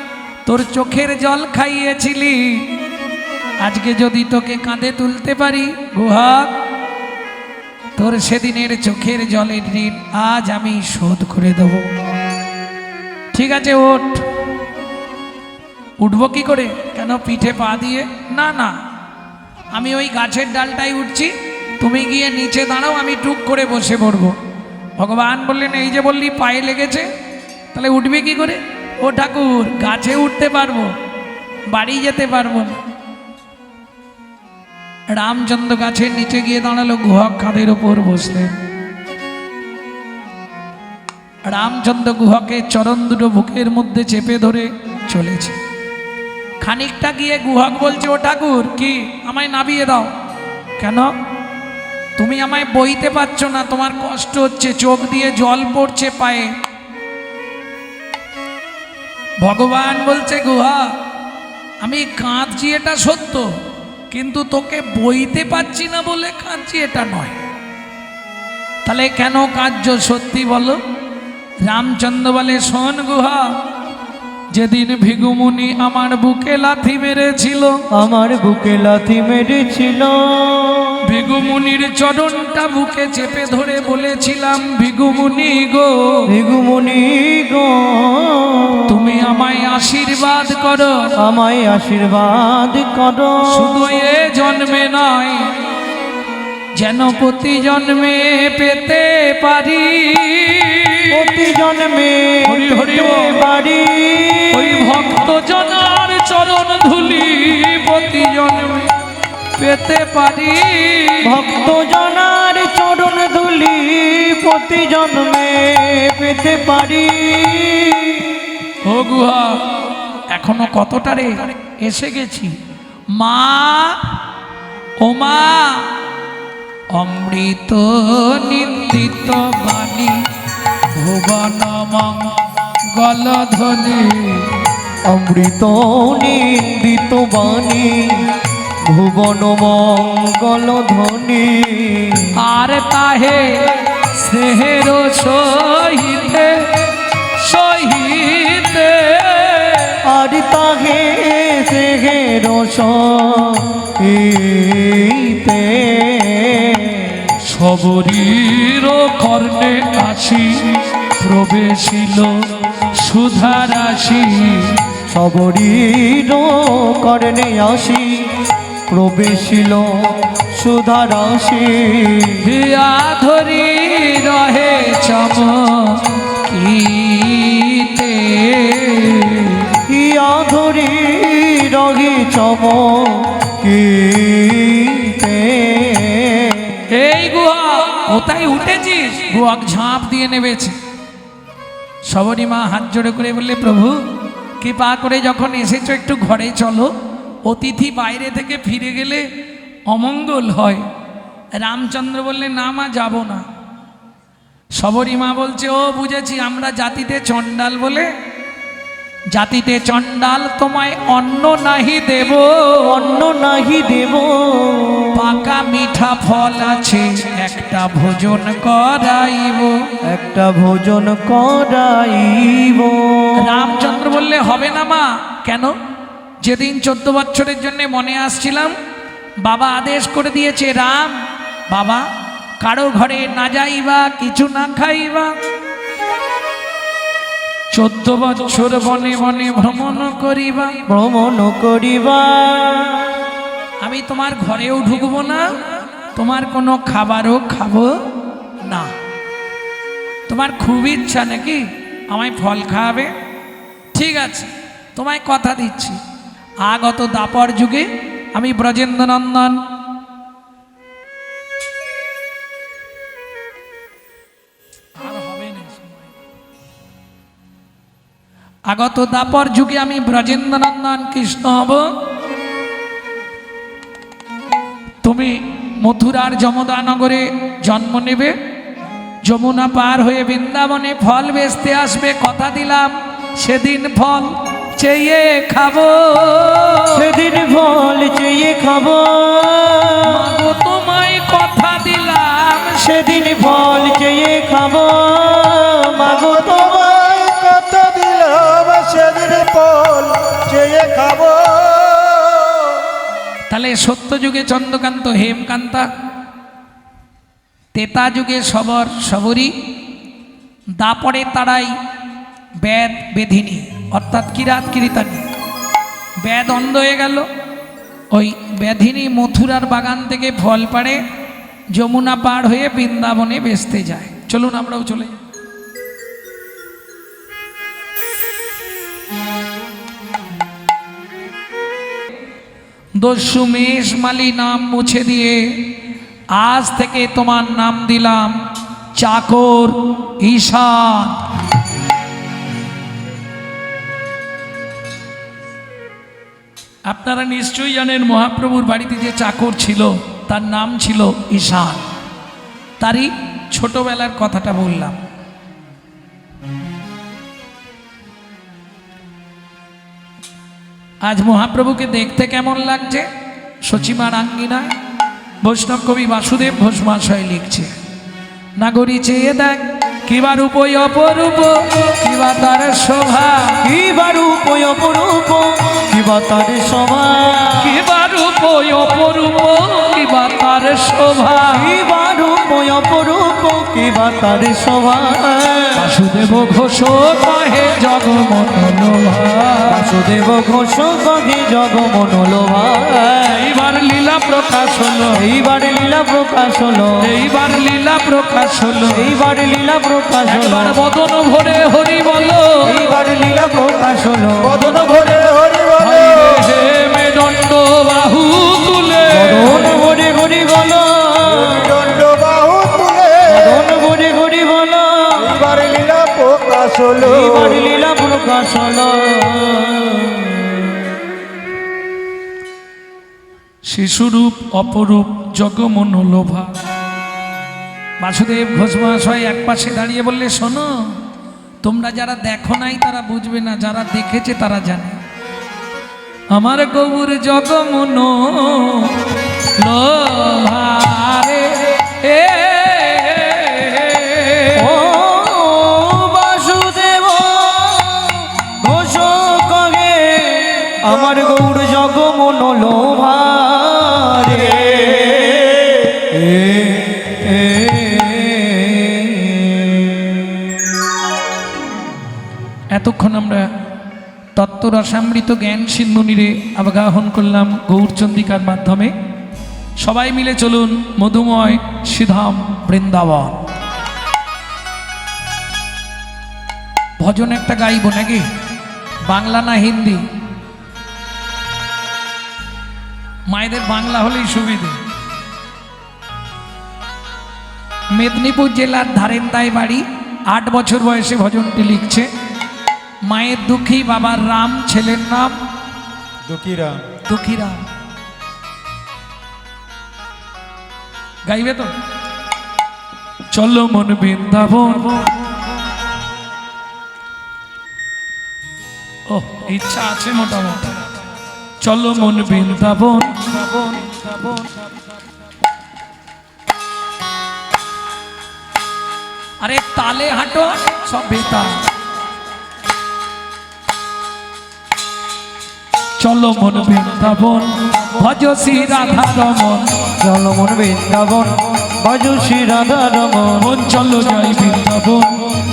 তোর চোখের জল খাইয়েছিলি, আজকে যদি তোকে কাঁধে তুলতে পারি গুহক, তোর সেদিনের চোখের জলের ঋণ আজ আমি শোধ করে দেব। ঠিক আছে ওঠ। উঠবো কি করে? কেন পিঠে পা দিয়ে? না না, আমি ওই গাছের ডালটাই উঠছি, তুমি গিয়ে নিচে দাঁড়াও, আমি টুক করে বসে পড়বো। ভগবান বললেন এই যে বললি পায়ে লেগেছে, তাহলে উঠবে কি করে? ও ঠাকুর, গাছে উঠতে পারবো, বাড়ি যেতে পারবো না। রামচন্দ্র গাছের নিচে গিয়ে দাঁড়ালো, গুহক কাঁধের ওপর বসলেন। রামচন্দ্র গুহকে চরণ দুটো বুকের মধ্যে চেপে ধরে চলেছে। খানিকটা গিয়ে গুহক বলছে ও ঠাকুর কি আমায় নামিয়ে দাও। কেন? তুমি আমায় বইতে পারছো না, তোমার কষ্ট হচ্ছে, চোখ দিয়ে জল পড়ছে পায়ে। ভগবান বলছে গুহা, আমি কাঁদছি এটা সত্য, কিন্তু তোকে বইতে পারছি না বলে কাঁদছি এটা নয়। তাহলে কেন কাঁদছ সত্যি বলো? রামচন্দ্র বলে শোন গুহা, যেদিন ভিগুমুনি আমার বুকে লাথি মেরেছিল, আমার বুকে লাথি মেরেছিল, ভিগুমুনির চরণটা বুকে চেপে ধরে বলেছিলাম ভিগুমুনি গো, ভিগুমুনি গো তুমি আমায় আশীর্বাদ করো, আমায় আশীর্বাদ করো, শুধু এ জন্মে নয় যেন প্রতি জন্মে পেতে পারি, প্রতি জন্মে হরি হরি পেতে বল। পারি, ওই ভক্ত জনার চরণ ধুলি প্রতি জন্মে পেতে পারি, ভক্ত জনার চরণ ধুলি প্রতি জন্মে পেতে পারি। ও গুহা, এখনো কতটা রে? এসে গেছি। মা, ও মা, অমৃত নিন্দিত বাণী ভুবন মঙ্গল ধ্বনি, অমৃত নিন্দিত বাণী ভুবন মঙ্গল ধ্বনি, আর তাহে স্নেহের সহিতে সহিতে, আর তাহে সেহের সহিতে, সবরীর কর্ণে আসি প্রবেশিল সুধারাশি, সবরীর কর্ণে আসি প্রবেশিল সুধারাশি, হিয়া ধরি রহে চমকিতে, হিয়া ধরি রহি চমকিতে। এই গুহা কোথায় উঠেছিস? গুহক ঝাঁপ দিয়ে নেমেছে। সবরী মা হাত জোড়ে করে বললে প্রভু কৃপা করে যখন এসেছো একটু ঘরে চলো, অতিথি বাইরে থেকে ফিরে গেলে অমঙ্গল হয়। রামচন্দ্র বললে না মা, যাব না। সবরী মা বলছে, ও বুঝেছি, আমরা জাতিতে চণ্ডাল বলে, জাতিতে চণ্ডাল তোমায় অন্ন নাহি দেব, অন্ন নাহি দেব, পাকা মিঠা ফল আছে একটা ভোজন করাইব। একটা ভোজন করাইব। রামচন্দ্র বললে, হবে না মা। কেন? যেদিন 14 বছরের জন্য মনে আসছিলাম, বাবা আদেশ করে দিয়েছে, রাম বাবা কারো ঘরে না যাইবা, কিছু না খাইবা। 14 বছর বনে বনে ভ্রমণ করিবা, ভ্রমণ করিবা। আমি তোমার ঘরেও ঢুকবো না, তোমার কোনো খাবারও খাবো না। তোমার খুব ইচ্ছা নাকি আমায় ফল খাওয়াবে? ঠিক আছে, তোমায় কথা দিচ্ছি, আগত দাপর যুগে আমি ব্রজেন্দ্রনন্দন আর হবে না সময়। আগত দাপর যুগে আমি ব্রজেন্দ্রনন্দন কৃষ্ণ হব। তুমি মথুরার যমদানগরে জন্ম নেবে, যমুনা পার হয়ে বৃন্দাবনে ফল বেচতে আসবে, কথা দিলাম সেদিন ফল চেয়ে খাবো, সেদিন ফল চেয়ে খাবো। মাগো তোমায় কথা দিলাম সেদিন ফল চেয়ে খাবো। মাগো তোমায় তোমায় কথা দিলাম সেদিন ফল চেয়ে খাবো। তাহলে সত্য যুগে চন্দ্রকান্ত হেমকান্তা, তেতা যুগে সবর সবরী, দাপরে তারাই বেদ বেধিনী অর্থাৎ কিরাত কিরিতানি। বেদ অন্ধ হয়ে গেল, ওই বেধিনী মথুরার বাগান থেকে ফল পাড়ে, যমুনা পার হয়ে বৃন্দাবনে বেচতে যায়। চলুন আমরাও চলে যাই। দস্যু মেষ মালি নাম মুছে দিয়ে আজ থেকে তোমার নাম দিলাম চাকর ঈশান। আপনারা নিশ্চয়ই জানেন মহাপ্রভুর বাড়িতে যে চাকর ছিল তার নাম ছিল ঈশান। তারই ছোটবেলার কথাটা বললাম। আজ মহাপ্রভুকে দেখতে কেমন লাগছে? সচিমার আঙ্গিনায় বৈষ্ণব কবি বাসুদেব ঘোষ মহাশয় লিখছে, নাগরী চেয়ে দেখ কিবা রূপ অপরূপ, কিবা তার শোভা, কিবা রূপ অপরূপ, কিবা তার শোভা, কিবা রূপ অপরূপ, কিবা তার শোভা, কিবা রূপ অপরূপ, কিবা তার শোভা। বাসুদেব ঘোষ কহে জগমনোলোভা, বাসুদেব ঘোষ কহে জগমনোলোভা। এইবার লীলা প্রকাশ হলো, এইবার লীলা প্রকাশ হলো, এইবার লীলা প্রকাশ হলো, এইবার লীলা প্রকাশ হলো, একবার বদন ভরে হরি বলো, এইবার লীলা প্রকাশ হলো। বদন ভরে হরি বলে, হে মেদণ্ড বাহু তুলে, বদন ভরে হরি বলো, দণ্ড বাহু তুলে, বদন ভরে হরি বলো, এইবার লীলা প্রকাশ হলো। এইবার লীলা প্রকাশ হলো। শিশুরূপ অপরূপ জগমনোলোভা। বাসুদেব ঘোষ মহাশয় এক পাশে দাঁড়িয়ে বললে, শোনো, তোমরা যারা দেখো নাই তারা বুঝবে না, যারা দেখেছে তারা জানে। আমার গৌর জগমনোলোভা রে, ও বাসুদেব ঘোষ কহে আমার গৌর জগমনোলোভা রে। এতক্ষণ আমরা তত্ত্বরসামৃত জ্ঞান সিন্ধু নীরে আবগাহন করলাম গৌরচন্দ্রিকার মাধ্যমে। সবাই মিলে চলুন মধুময় শ্রীধাম বৃন্দাবন। ভজন একটা গাইব নাকি? বাংলা না হিন্দি? মায়েদের বাংলা হলেই সুবিধে। মেদিনীপুর জেলার ধারেন্দায় বাড়ি, 8 বছর বয়সে ভজনটি লিখছে। মায়ের দুঃখী, বাবার রাম, ছেলের নাম দুঃখীরাম। দুঃখীরাম। গাইবে তো? চলো মন বৃন্দাবন। ও ইচ্ছা আছে মোটামুটি। চলো মন বৃন্দাবন। আরে তালে হাঁটো, সব বেতা। চলো মন বৃন্দাবন, ভজ শ্রী রাধা রমন। চলো মন বৃন্দাবন, ভজ শ্রী রাধা রমন। মন চলো যাই বৃন্দাবন,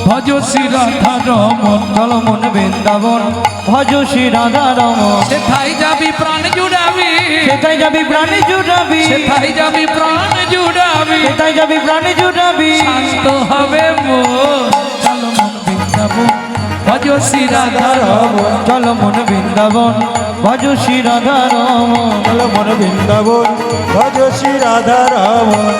ভজ শ্রী রাধা রমন। চলো মন বৃন্দাবন, ভজ শ্রী রাধা রমন। সেথায় যাবি প্রাণ জুড়াবি, সেটাই যাবি প্রাণে জুড়াবি, সেথায় যাবি প্রাণ জুড়াবি, সেটাই যাবি প্রাণে জুড়াবি। শান্ত হবে মন। চলো মন বৃন্দাবন, ভজ শ্রী রাধা রমন। চলো মন বৃন্দাবন, ভজ শ্রী রাধা রমন। চলো মন বৃন্দাবন, ভজ শ্রী রাধা রমন।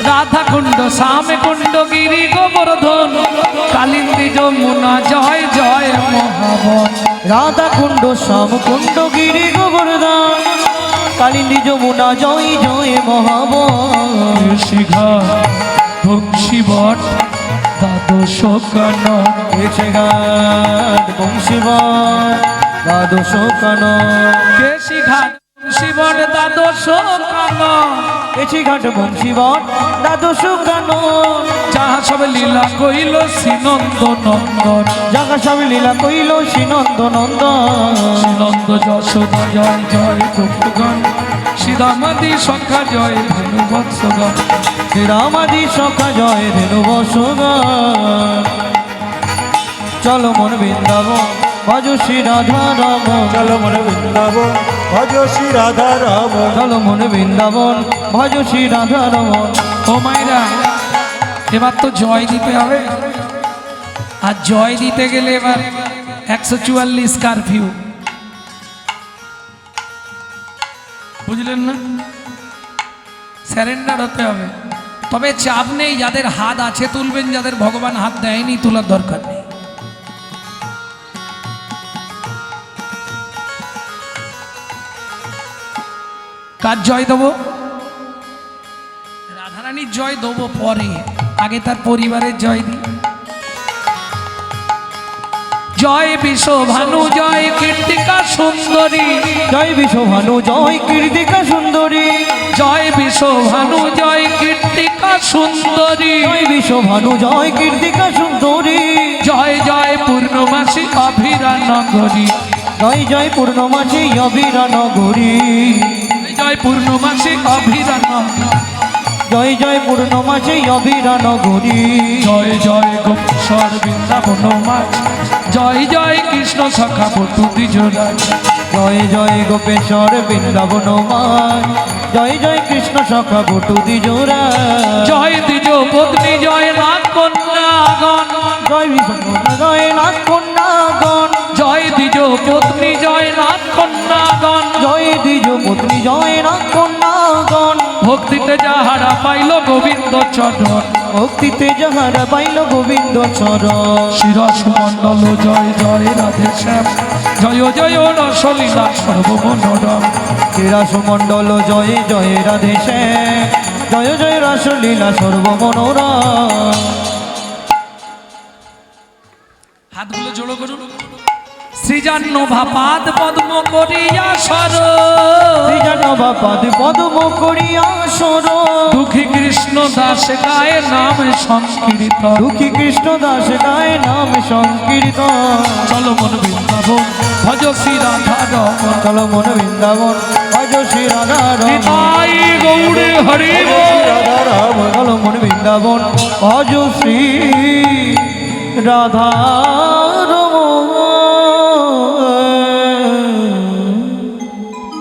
রাধা কুণ্ড, শ্যামে কুণ্ড, গিরি গোবর্ধন, কালিন্দী যমুনা, জয় জয় মহাবন। রাধা কুণ্ড, শ্যাম কুণ্ড, গিরি গোবর্ধন, কালিন্দী যমুনা, জয় জয় মহাবন। শিঘা বংশী বট, দ্বাদশ কানন। এসে ঘাট বংশীবন, দ্বাদশ কানন। কেশি ঘাট শিবন, দ্বাদশ কানন। এসে ঘাট বংশীবন, দ্বাদশ কানন। যাহা সব লীলা কইল শ্রীনন্দ নন্দন। যাহা সব লীলা কইল শ্রীনন্দ নন্দন। শ্রীনন্দ যশোদা, জয় জয় গোপগণ। শ্রীরামাদি সংখ্যা, জয় ধনু বৎসগণ। শ্রীরামাদি সখা, জয় ধেনু বসগণ। চলো মন বৃন্দাবন, ভজ শ্রী রাধা রমন। চলো মন বৃন্দাবন, ভজ শ্রী রাধা রমন। চলো মন বৃন্দাবন, ভজ শ্রী রাধা রমন। ও মাইরা, এবার তো জয় দিতে হবে। আর জয় দিতে গেলে এবার 144 কারফিউ, বুঝলেন না? স্যারেন্ডার হতে হবে। তবে চাপ নেই, যাদের হাত আছে তুলবেন, যাদের ভগবান হাত দেয়নি তোলার দরকার নেই। কার জয় দেবো? রাধারানীর জয় দেবো পরে, আগে তার পরিবারের জয় দিই। জয় বিশ্বভানু, জয় কীর্তিকা সুন্দরী। জয় বিশ্বভানু, জয় কীর্তিকা সুন্দরী। জয় বিশ্বভানু, জয় কীর্তিকা সুন্দরী। জয় বিশ্বভানু, জয় কীর্তিকা সুন্দরী। জয় জয় পূর্ণমাসী অভিরা নগরী। জয় জয় পূর্ণমাসী অভিরা নগরী। জয় পূর্ণমাসী অভিরা নগরী। জয় জয় পূর্ণমাসী অভিরা নগরী। জয় জয় গোপেশ্বর বৃন্দাবন মাঝ। জয় জয় কৃষ্ণ সখা বটু দ্বিজরাজ। জয় জয় গোপেশ্বর বৃন্দাবন মায়। জয় জয় কৃষ্ণ সখা বটু দ্বিজরা। জয় দ্বিজ পত্নী, জয় নাগ কন্যাগণ। জয় বিশ্বকর্মা, জয় নাথ কন্যাগণ। জয় দ্বিজ পত্নী, জয় নাগ কন্যাগণ। জয় দ্বিজ পত্নী, জয় নাথ কন্যাগণ। ভক্তিতে যাহারা পাইল গোবিন্দ চরণ। ভক্তিতে যাহারা পাইল গোবিন্দ চরণ। শিরস মণ্ডল, জয় জয় রাধে শ্যাম। জয় জয় রসলীলা সর্বমনোরম। শ্রীরাসমণ্ডল, জয় জয় রাধে শ্যাম। জয় জয় রাসলীলা সর্বমনোরম। হাতগুলো জোড়ো করুন। সৃজান্ন ভাপাদ পদ্ম করিয়া সর। শ্রীজানবাপাদ পদ্ম করিয়া সর। দুঃখী কৃষ্ণ দাস গায়ে নাম সংকীর্তন। দুঃখী কৃষ্ণ দাস গায়ে নাম সংকীর্তন। চলো মন বৃন্দাবন, ভজ শ্রী রাধা রমন। চলো মন বৃন্দাবন, ভজ শ্রী রাধা রমন। নিতাই গৌড়ে হরি বল। রাধা রমন। চলো মন বৃন্দাবন, ভজ শ্রী রাধা রমন।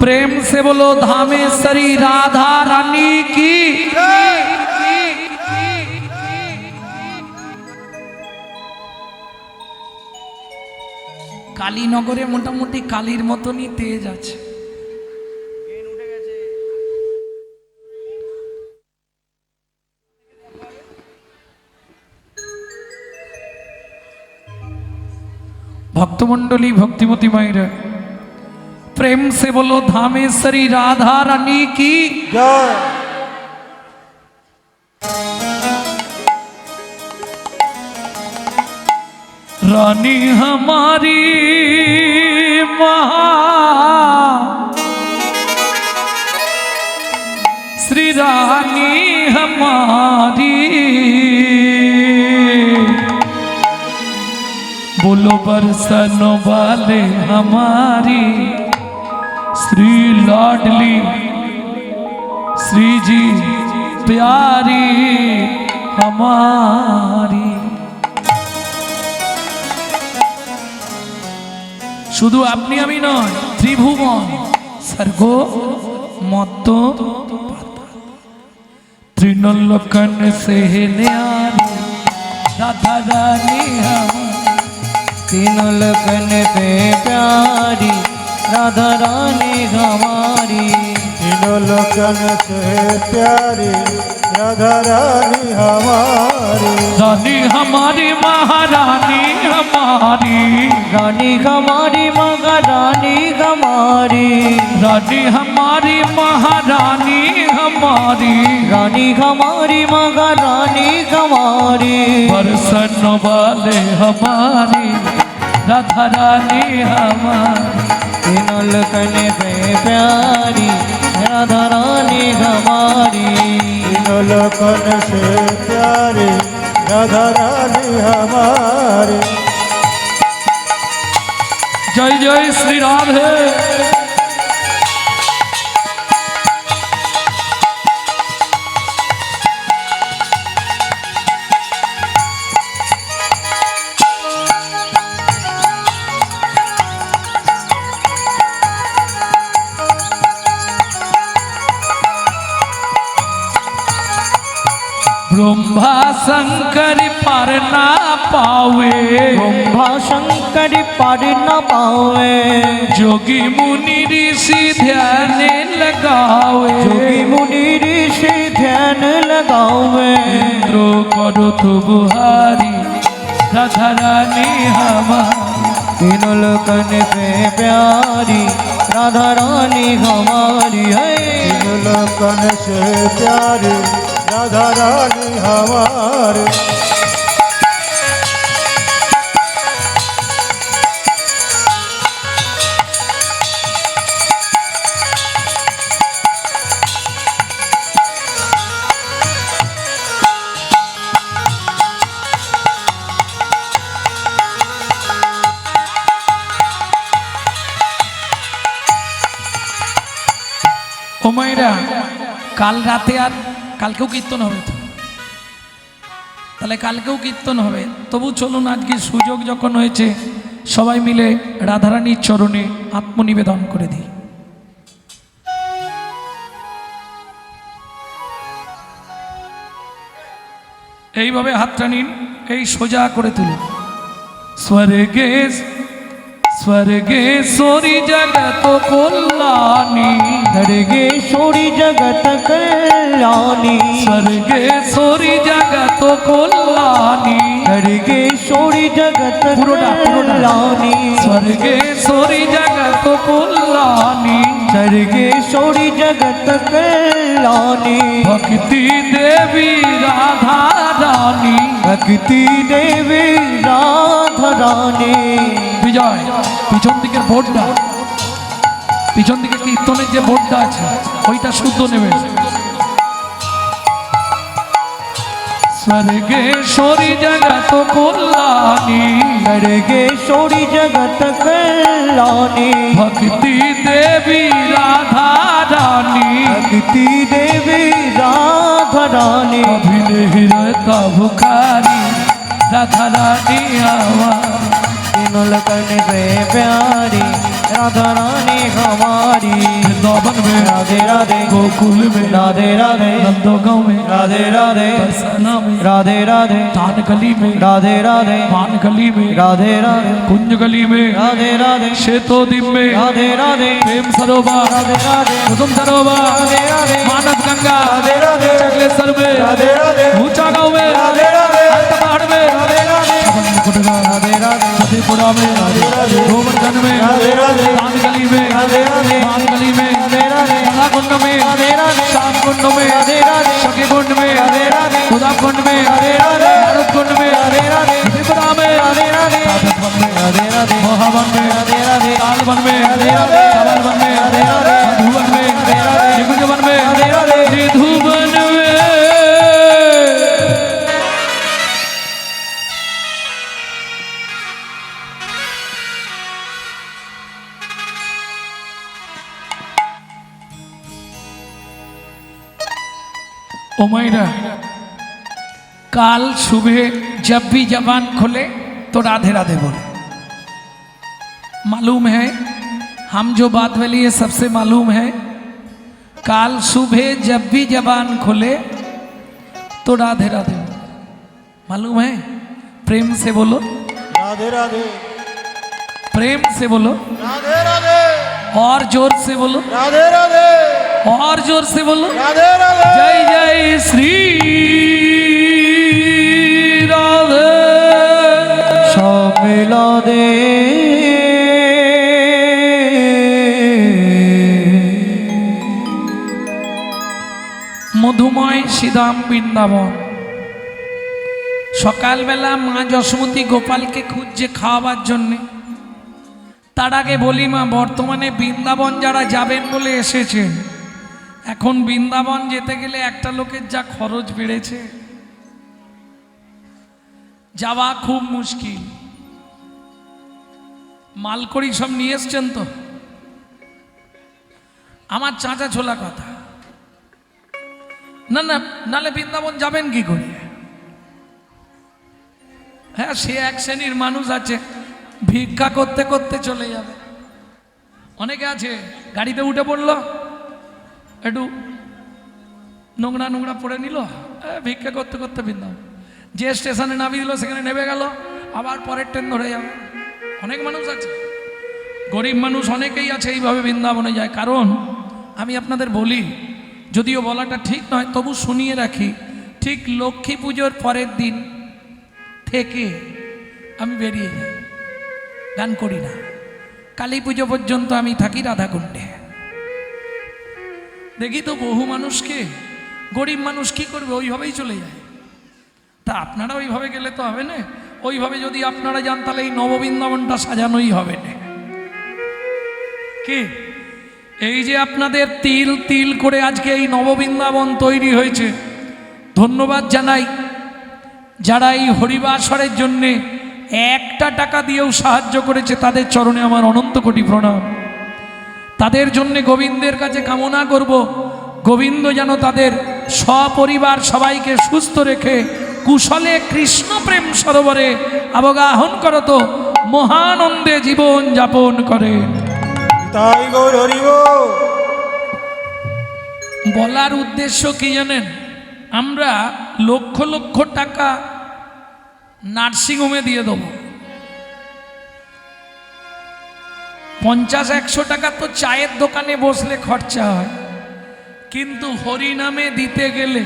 प्रेम से बोलो धामेश्वरी राधा रानी की। কালীনগরে মোটামুটি কালীর মতনই তেজ আছে। भक्तमंडली भक्तिमती मायरा प्रेम से बोलो धामेश्वरी राधा रानी की जय। रानी हमारी महा श्री रानी हमारी बोलो बरसन वाले हमारी श्री लाडली श्री जी प्यारी हमारी। শুধু আপনি আমি নয় ত্রিভুবন স্বর্গ মত্ত त्रिलोकन से न्यारी राधा रानी तीनों लोकन पे प्यारी राधा रानी हमारी। तीनों लोकन से प्यारी राधा रानी हमारी। रानी हमारी महारानी हमारी रानी हमारी महारानी हमारी। रानी हमारी महारानी हमारी रानी हमारी महारानी हमारी। बरसन वाले हमारी राधा रानी हमारी। तीनों लोकन पे प्यारी राधा रानी हमारी। तीनों लोकन से प्यारी राधा रानी हमारी। जय जय श्री राधे। ब्रह्मा शंकर पर ना पावे ब्रह्मा शंकर पर न पावे। जोगी मुनि ऋषि ध्यान लगावे जोगी मुनि ऋषि ध्यान लगावे। इंद्रो करो तो बुहारी राधा रानी हमारी। तीनों लोकन पे प्यारी राधा रानी हमारी है। तीनों लोकन से प्यारी राधा रानी हमारी। ও মাইরা কাল রাতে আর কালকেও কীর্তন হবে তো, তাহলে কালকেও কীর্তন হবে। তবু চলুন আজকে সুযোগ যখন হয়েছে সবাই মিলে রাধারানীর চরণে আত্মনিবেদন করে দিই। এইভাবে হাতটা নিন, এই সোজা করে তুলুন। স্বর্গে स्वर्गेश्वरी जगत कल्याणी स्वर्गेश्वरी जगत कल्याणी। स्वर्गेश्वरी जगत कल्याणी स्वर्गेश्वरी जगत कल्याणी। स्वर्गेश्वरी जगत कल्याणी स्वर्गेश्वरी जगत कल्याणी। भक्ति देवी राधा रानी भक्ति देवी राधा रानी। বিজয় পিছন দিকের বোর্ডটা, পিছন দিকে কীর্তনের যে বোর্ডটা আছে ওইটা শুদ্ধ নেবেন। स्वर्गेश्वरी जगत कल्याणी स्वर्गेश्वरी जगत कल्याणी। भक्ति देवी राधा रानी भक्ति देवी राधा रानी। अभिनय हृदय का भुखारी राधा रानी हमारी। तीनों लोकन पे प्यारी राधा रानी हमारी। वृंदावन में राधे राधे गोकुल में राधे राधे नंदगांव में राधे राधे बरसाना में राधे राधे तान गली में राधे राधे मान गली में राधे राधे कुंज गली में राधे राधे श्वेतोदीप में राधे राधे प्रेम सरोवर राधे राधे कुसुम सरोवर राधे राधे मानस गंगा राधे राधे चकलेश्वर में राधे राधे ऊंचा गांव में राधे राधे अंत पहाड़ में राधे राधे मुकुटगा राधे राधे सती त्रिपुरा में, गोवर्धन में, दान गली में, मान गली में, गंगा कुंड में, श्याम कुंड में, सखी कुंड में, खुदा कुंड में, नारद कुंड में, त्रिपुरा में, मोहावन में, तालवन में, कमलवन में, मधुवन में, निकुंजवन में, निधुवन में। ओ मायरा, काल सुबह जब भी जबान खोले तो राधे राधे बोले। मालूम है हम जो बात बोली है सबसे मालूम है। काल सुबह जब भी जबान खोले तो राधे राधे बोले। मालूम है? प्रेम से बोलो, राधे राधे, प्रेम से बोलो, राधे राधे, और जोर से बोलो, राधे राधे, और जोर से बोलो, राधे राधे। जय जय श्री राधे। सब मिला दे মধুময় শ্রীধাম বৃন্দাবন। সকালবেলা মা যশোমতী গোপালকে খুঁজছে খাওয়াবার জন্যে। তার আগে বলি মা, বর্তমানে বৃন্দাবন যারা যাবেন বলে এসেছেন, এখন বৃন্দাবন যেতে গেলে একটা লোকের যা খরচ বেড়েছে, যাওয়া খুব মুশকিল। মালকড়ি সব নিয়ে এসছেন তো? আমার চাচা ছোলা কথা, না না, নালে বৃন্দাবন যাবেন কি করে? হ্যাঁ, সে এক শ্রেণীর মানুষ আছে ভিক্ষা করতে করতে চলে যাবে। অনেকে আছে গাড়িতে উঠে পড়লো, একটু নোংরা নোংরা পড়ে নিল, ভিক্ষা করতে করতে বৃন্দাবন। যে স্টেশনে নামিয়ে দিল সেখানে নেমে গেল, আবার পরের ট্রেন ধরে যাবে। অনেক মানুষ আছে, গরিব মানুষ অনেকেই আছে এইভাবে বৃন্দাবনে যায়। কারণ আমি আপনাদের বলি, যদিও বলাটা ঠিক নয় তবু শুনিয়ে রাখি, ঠিক লক্ষ্মী পুজোর পরের দিন থেকে আমি বেরিয়ে যাই, গান করি না। কালী পুজো পর্যন্ত আমি থাকি রাধাকুণ্ডে। দেখি তো বহু মানুষকে, গরিব মানুষ কি করবে, ওইভাবেই চলে যায়। তা আপনারা ওইভাবে গেলে তো হবে না। ওইভাবে যদি আপনারা যান তাহলে এই নববৃন্দাবনটা সাজানোই হবে না। কি এই যে আপনাদের তিল তিল করে আজকে এই নববৃন্দাবন তৈরি হয়েছে, ধন্যবাদ জানাই যারা এই হরিবাসরের জন্যে একটা টাকা দিয়েও সাহায্য করেছে, তাদের চরণে আমার অনন্ত কোটি প্রণাম। তাদের জন্যে গোবিন্দের কাছে কামনা করব, গোবিন্দ যেন তাদের সপরিবার সবাইকে সুস্থ রেখে কুশলে কৃষ্ণ প্রেম সরোবরে অবগাহন করত মহানন্দে জীবন যাপন করে। তাই গৌর হরি বল। বলার উদ্দেশ্য কি জানেন? আমরা লক্ষ লক্ষ টাকা নার্সিংহোমে দিয়ে দেবো, 50-100 টাকা তো চায়ের দোকানে বসলে খরচা হয়, কিন্তু হরিনামে দিতে গেলে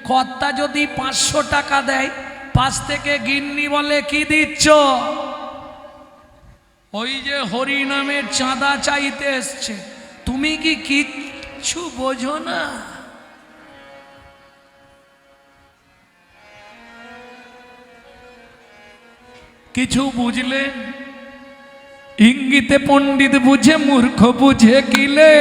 কর্তা যদি 500 টাকা দেয়, পাশ থেকে গিন্নি বলে কি দিচ্ছ? ওই যে হরিনামের চাঁদা চাইতে এসছে, তুমি কি কিচ্ছু বোঝো না? কিছু বুঝলে ইঙ্গিতে পণ্ডিত বুঝে, মূর্খ বুঝে কিলে,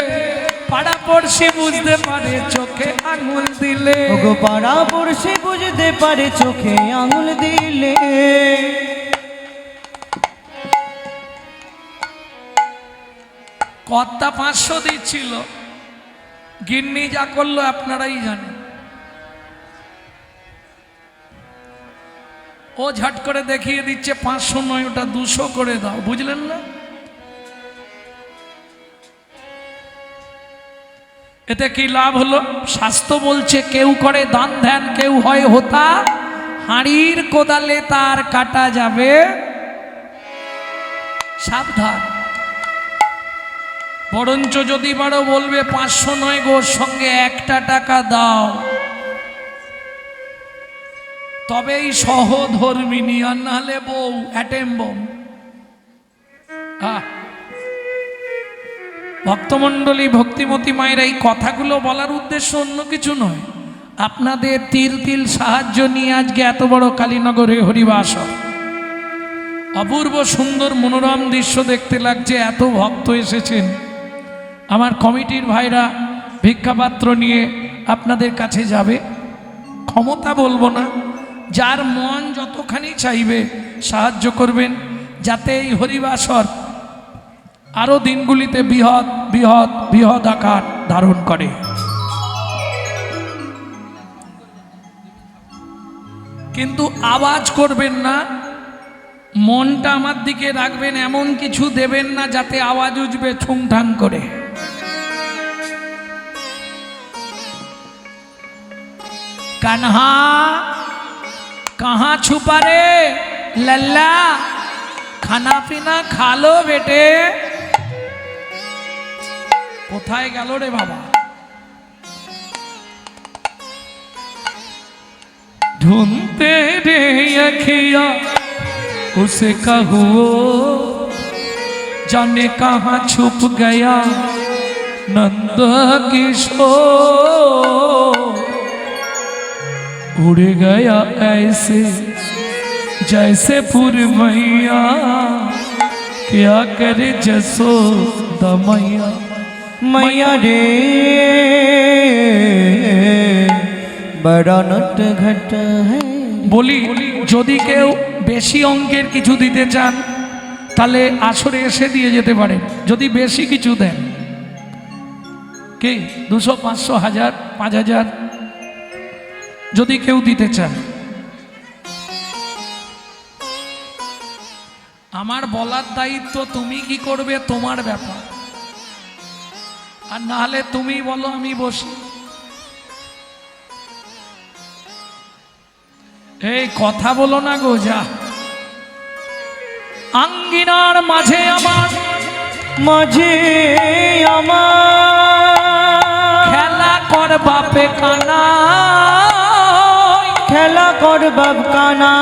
পাড়া পড়শি বুঝতে পারে চোখে আঙুল দিলে। ওগো পাড়া পড়শি বুঝতে পারে চোখে আঙুল দিলে। কর্তা 500 দিচ্ছিল, গিন্নি যা করলো আপনারাই জানেন। ও ঝট করে দেখিয়ে দিচ্ছে 500 নয়, ওটা 200 করে দাও। বুঝলেন না? এতে কি লাভ হলো? শাস্ত্র বলছে কেউ করে দান ধ্যান, কেউ হয় হোতা, হাঁড়ির কোদালে তার কাটা যাবে সাবধান। বরঞ্চ যদি বারো বলবে 500 নয় গো, সঙ্গে 1 টাকা দাও, তবেই সহধর্মিনী, আর নাহলে বউ অ্যাটেম বম। ভক্তমণ্ডলী, ভক্তিমতী মায়ের এই কথাগুলো বলার উদ্দেশ্য অন্য কিছু নয়, আপনাদের তিল তিল সাহায্য নিয়ে আজকে এত বড় কালীনগরে হরিবাসর। অপূর্ব সুন্দর মনোরম দৃশ্য দেখতে লাগছে, এত ভক্ত এসেছেন। আমার কমিটির ভাইরা ভিক্ষাপাত্র নিয়ে আপনাদের কাছে যাবে। ক্ষমতা বলবো না, যার মন যতখানি চাইবে সাহায্য করবেন, যাতে এই হরিবাসর আরো দিনগুলিতে বৃহৎ বৃহৎ বৃহৎ আকার ধারণ করে। কিন্তু আওয়াজ করবেন না, মনটা আমার দিকে রাখবেন, এমন কিছু দেবেন না যাতে আওয়াজ উঠবে ঠুংঠাং করে। কানহা कहाँ छुपा रे लल्ला, खाना पीना खा लो बेटे। কোথায় গেল রে বাবা? ढूंढते रे अखिया उसे कहूँ, जाने कहाँ छुप गया नंद किशोर। उड़ गया ऐसे जैसे पुरमैया, क्या करे जसोदा मैया। मैया रे बड़ा नट घट है। বলি, যদি কেউ বেশি অঙ্কের কিছু দিতে চান তাহলে আসরে এসে দিয়ে যেতে পারেন। যদি বেশি কিছু দেন, কি 200, 500, 1000, 5000 যদি কেউ দিতে চান, আমার বলার দায়িত্ব, তুমি কি করবে তোমার ব্যাপার। আর না হলে তুমি বলো আমি বসি। এই কথা বলো না গো, যা। আঙ্গিনার মাঝে আমার খেলা কর বাপে কানা, খেলা কর বাপ কানা।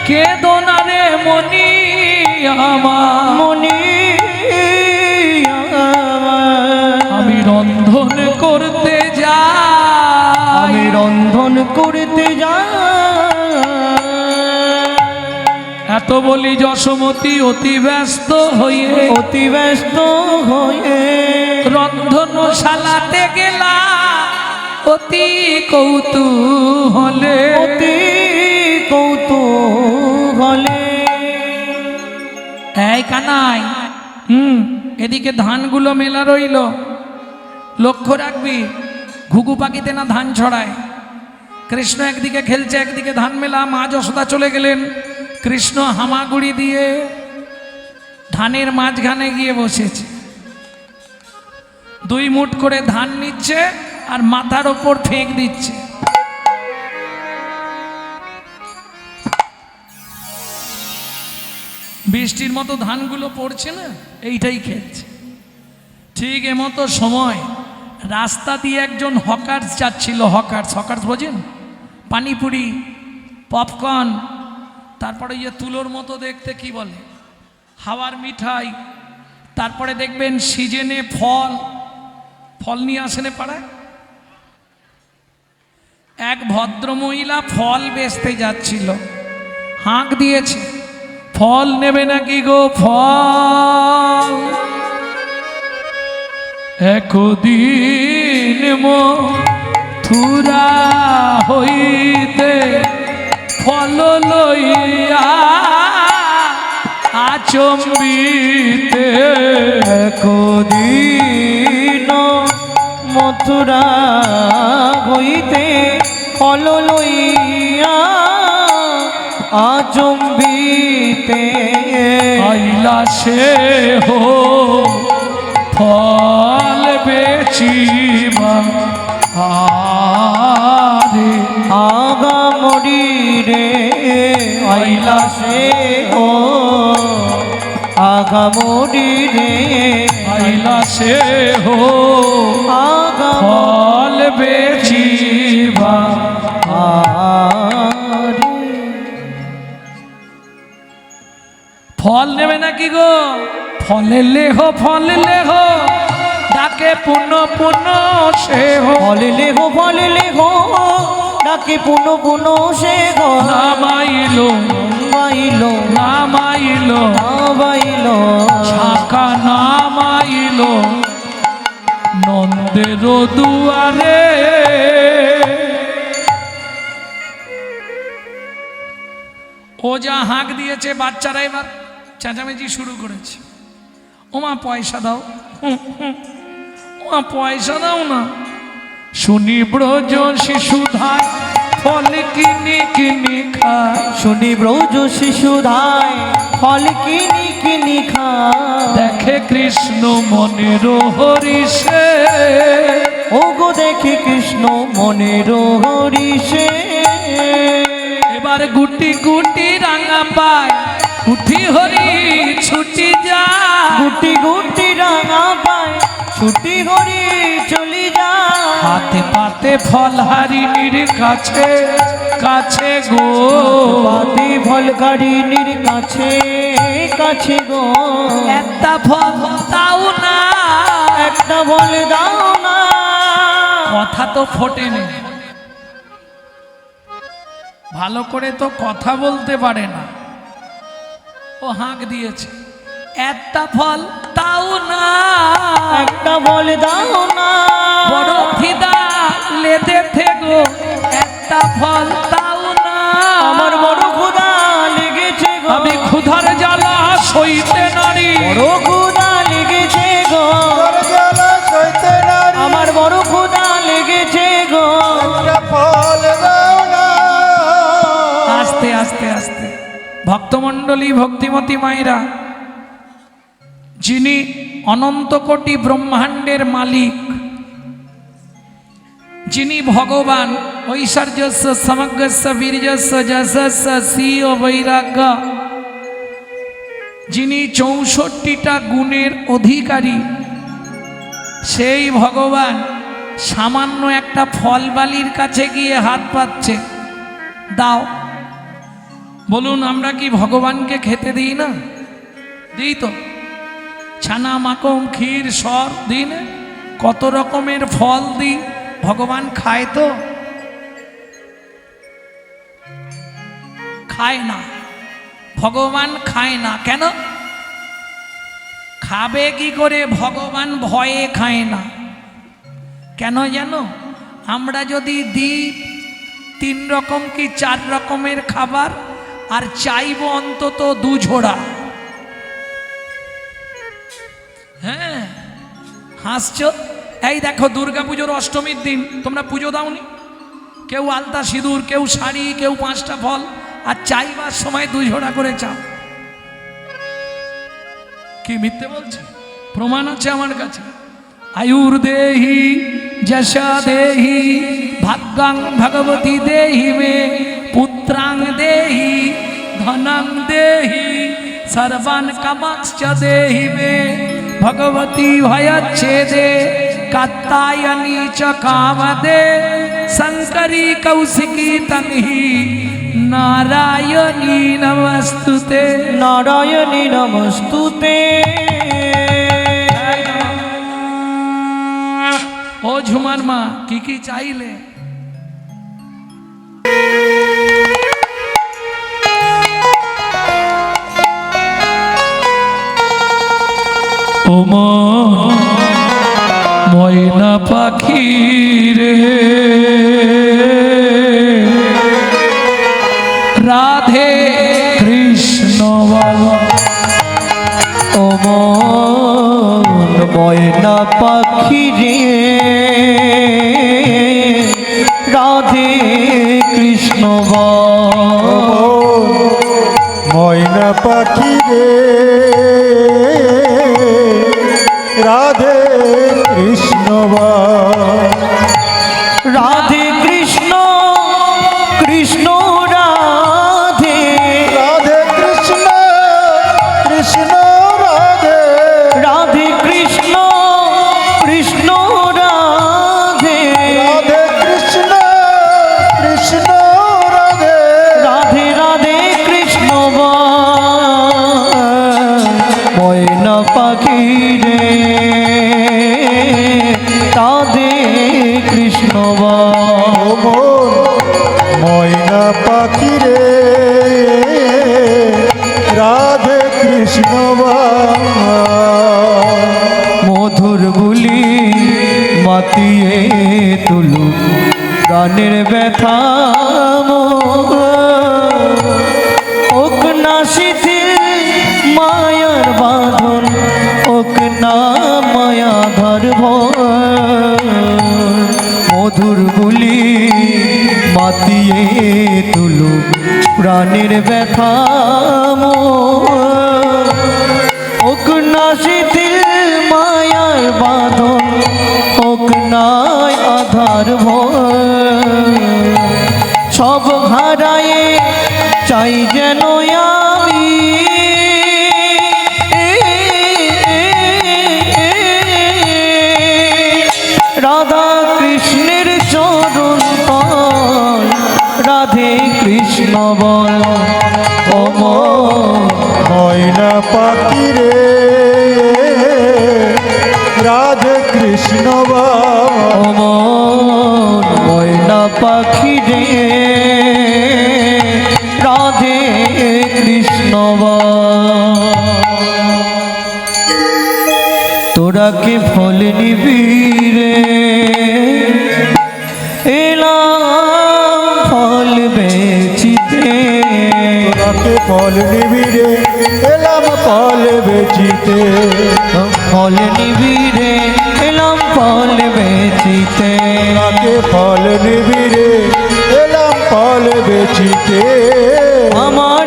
কে দোনারে মনি আমার, মনি আমি রন্ধন করতে যাই, আমি রন্ধন করতে যাই। এত বলি যশোমতী অতি ব্যস্ত হয়ে, অতি ব্যস্ত হয়ে রন্ধনশালাতে গেলা অতি কৌতূহলে, অতি কৌতূহলে। এই কানাই, এদিকে ধানগুলো মেলা রইল, লক্ষ্য রাখবি ঘুঘু পাখিতে না ধান ছড়ায়। কৃষ্ণ একদিকে খেলছে, একদিকে ধান মেলা। মা যশোদা চলে গেলেন, কৃষ্ণ হামাগুড়ি দিয়ে ধানের মাঝখানে গিয়ে বসেছে। 2 মুঠ করে ধান নিচ্ছে আর মাথার ওপর ফেঁক দিচ্ছে। বৃষ্টির মতো ধানগুলো পড়ছে না, এইটাই খেলছে। ঠিক এমতো সময় রাস্তা দিয়ে একজন হকার্স যাচ্ছিল। হকার্স বোঝেন? পানিপুরি, পপকর্ন, তারপরে ইয়ে তুলোর মতো দেখতে, কি বলে, হাওয়ার মিঠাই। তারপরে দেখবেন সিজনে ফল নিয়ে আসেনে পাড়ায়। এক ভদ্রমহিলা ফল বেচতে যাচ্ছিল, হাঁক দিয়েছে, ফল নেবে নাকি গো ফল? একদিন মথুরা হইতে ফল লইয়া আচম্বিতে, একদিন মথুরা হইতে ফল লইয়া আচম্বিতে, আইলা সে হো ফল বেচিবা আরে আগামরি রে। আইলা সে হো আগামরি রে। আইলা সে হো আগাম ফল বেচিবা। ফল নেবে নাকি গো? ফলে লেহ ডাকে পুণ্য পুণ্য সে হো। ফলে লেহো ডাকে পুনো পুনো সে গো। নামাইলো বাইলো নামাইলো বাইলো ছাকা নামাইলো নন্দের দুয়ারে। ও যা হাঁক দিয়েছে, বাচ্চারা এবার চেঁচামেচি শুরু করেছে। ওমা পয়সা দাও, ওমা পয়সা দাও না। শুনি ব্রজ শিশুধায় ফল কিনি কিনি খায়। শুনি ব্রজ শিশুধায় ফল কিনি কিনি খায়। দেখে কৃষ্ণ মনের হরিষে, ও গো দেখে কৃষ্ণ মনের হরিষে। এবার গুটি গুটি রাঙা পায় উঠি হরি ছুটি যায়। গুটি গুটি রাঙা পায় ছুটি হরি চলি যায়। হাতে পাতে ফল হারিণীর কাছে কাছে গো। পাতি ফল গাড়িনীর কাছে কাছে গো। একটা ফল দাও না, একটা ফল দাও না। কথা তো ফোটেনি, ভালো করে তো কথা বলতে পারে না। ও হাঁক দিয়েছে, একটা ফল দাও না, একটা ফল দাও না। বড় খিদা লেদে থেগো, একটা ফল দাও না। আমার বড় ক্ষুধা লেগেছে গো। আমি ক্ষুধার জ্বালা সইতে নারী। বড় ক্ষুধা লেগেছে গো। তোর জ্বালা সইতে নারী। আমার বড় ক্ষুধা লেগেছে গো। একটা ফল দাও না। আস্তে আস্তে আস্তে ভক্তমণ্ডলী, ভক্তিমতী মায়েরা, যিনি অনন্ত কোটি ব্রহ্মাণ্ডের মালিক, যিনি ভগবান, ঐশ্বর্যস্য সমগ্রস্য বীর্যস্য যশস্য শ্রীয় বৈরাগ্য, যিনি 64টা গুণের অধিকারী, সেই ভগবান সামান্য একটা ফল বালির কাছে গিয়ে হাত পাচ্ছে, দাও। বলুন, আমরা কি ভগবানকে খেতে দিই না? দিই তো। ছানা মাখন ক্ষীর সর দিন, কত রকমের ফল দিই, ভগবান খায় তো? খায় না, ভগবান খায় না। কেন খাবে কি করে? ভগবান ভয়ে খায় না। কেন জানো? আমরা যদি দিই 3 রকম কি 4 রকমের খাবার, আর চাইব অন্তত 2 ঝোড়া। হ্যাঁ, হাসছ? এই দেখো, দুর্গাপুজোর অষ্টমীর দিন তোমরা পুজো দাওনি? কেউ আলতা সিঁদুর, কেউ শাড়ি, কেউ 5টা ফল, আর চাইবার সময় 2 ঝোড়া করে চাও। কি মিথ্যে বলছে? প্রমাণ আছে আমার কাছে। আয়ুর দেহি যশা দেহি ভাগ্যাং ভগবতী দেহি মে পুত্রাং দেহি ধনং দেহি সর্বান কামাংশ্চ দেহি মে ভগবতী ভয়চ্ছেদে কাত্তায়নী চ কামদে শঙ্করী কৌশিকী তংহি নারায়ণী নমস্তুতে। নারায়ণী নমস্তুতে। ও ঝুমার মা, কি কি চাইলে? ও ময়না পাখি রে, রাধে কৃষ্ণ বল। ও মন ময়না পাখি রে, রাধে কৃষ্ণ বল। ময়না পাখি রে, রাধে কৃষ্ণ বল। রাধে কৃষ্ণ কৃষ্ণ রাধে। রাধে কৃষ্ণ কৃষ্ণ রাধে। রাধে কৃষ্ণ কৃষ্ণ রাধে। রাধে কৃষ্ণ কৃষ্ণ রাধে। রাধে রাধে কৃষ্ণ বল। ময়না পাখি রে রাধে কৃষ্ণ বল। ও মন ময়না পাখি রে রাধে কৃষ্ণ বল। মধুর বুলি মাতিয়ে তুলু প্রাণের ব্যথা ওক না শিথিল মায়ার বাঁধন ওক না মায়া ধরব মধুর বুলি মাতিয়ে তুলু প্রাণের ব্যথা ওক না শিথিল মায়ার বাঁধন ওক নাই আধার সব হারায়ে চাই যেন আমি রাধা কৃষ্ণের চরণ তল রাধে কৃষ্ণ বল। ও ময়না পাখি রে রাধে কৃষ্ণ বল। ময়না পাখি রে রাধে কৃষ্ণ বল। তোরা কে ফল নিবি রে এলাম ফল বেচিতে তোরাকে ফল নিবি রে এলাম ফল বেচিতে। ফল নিবি রে এলাম ফল বেচিতে তোরাকে ফল নিবি রে এলাম ফল বেচিতে। আমার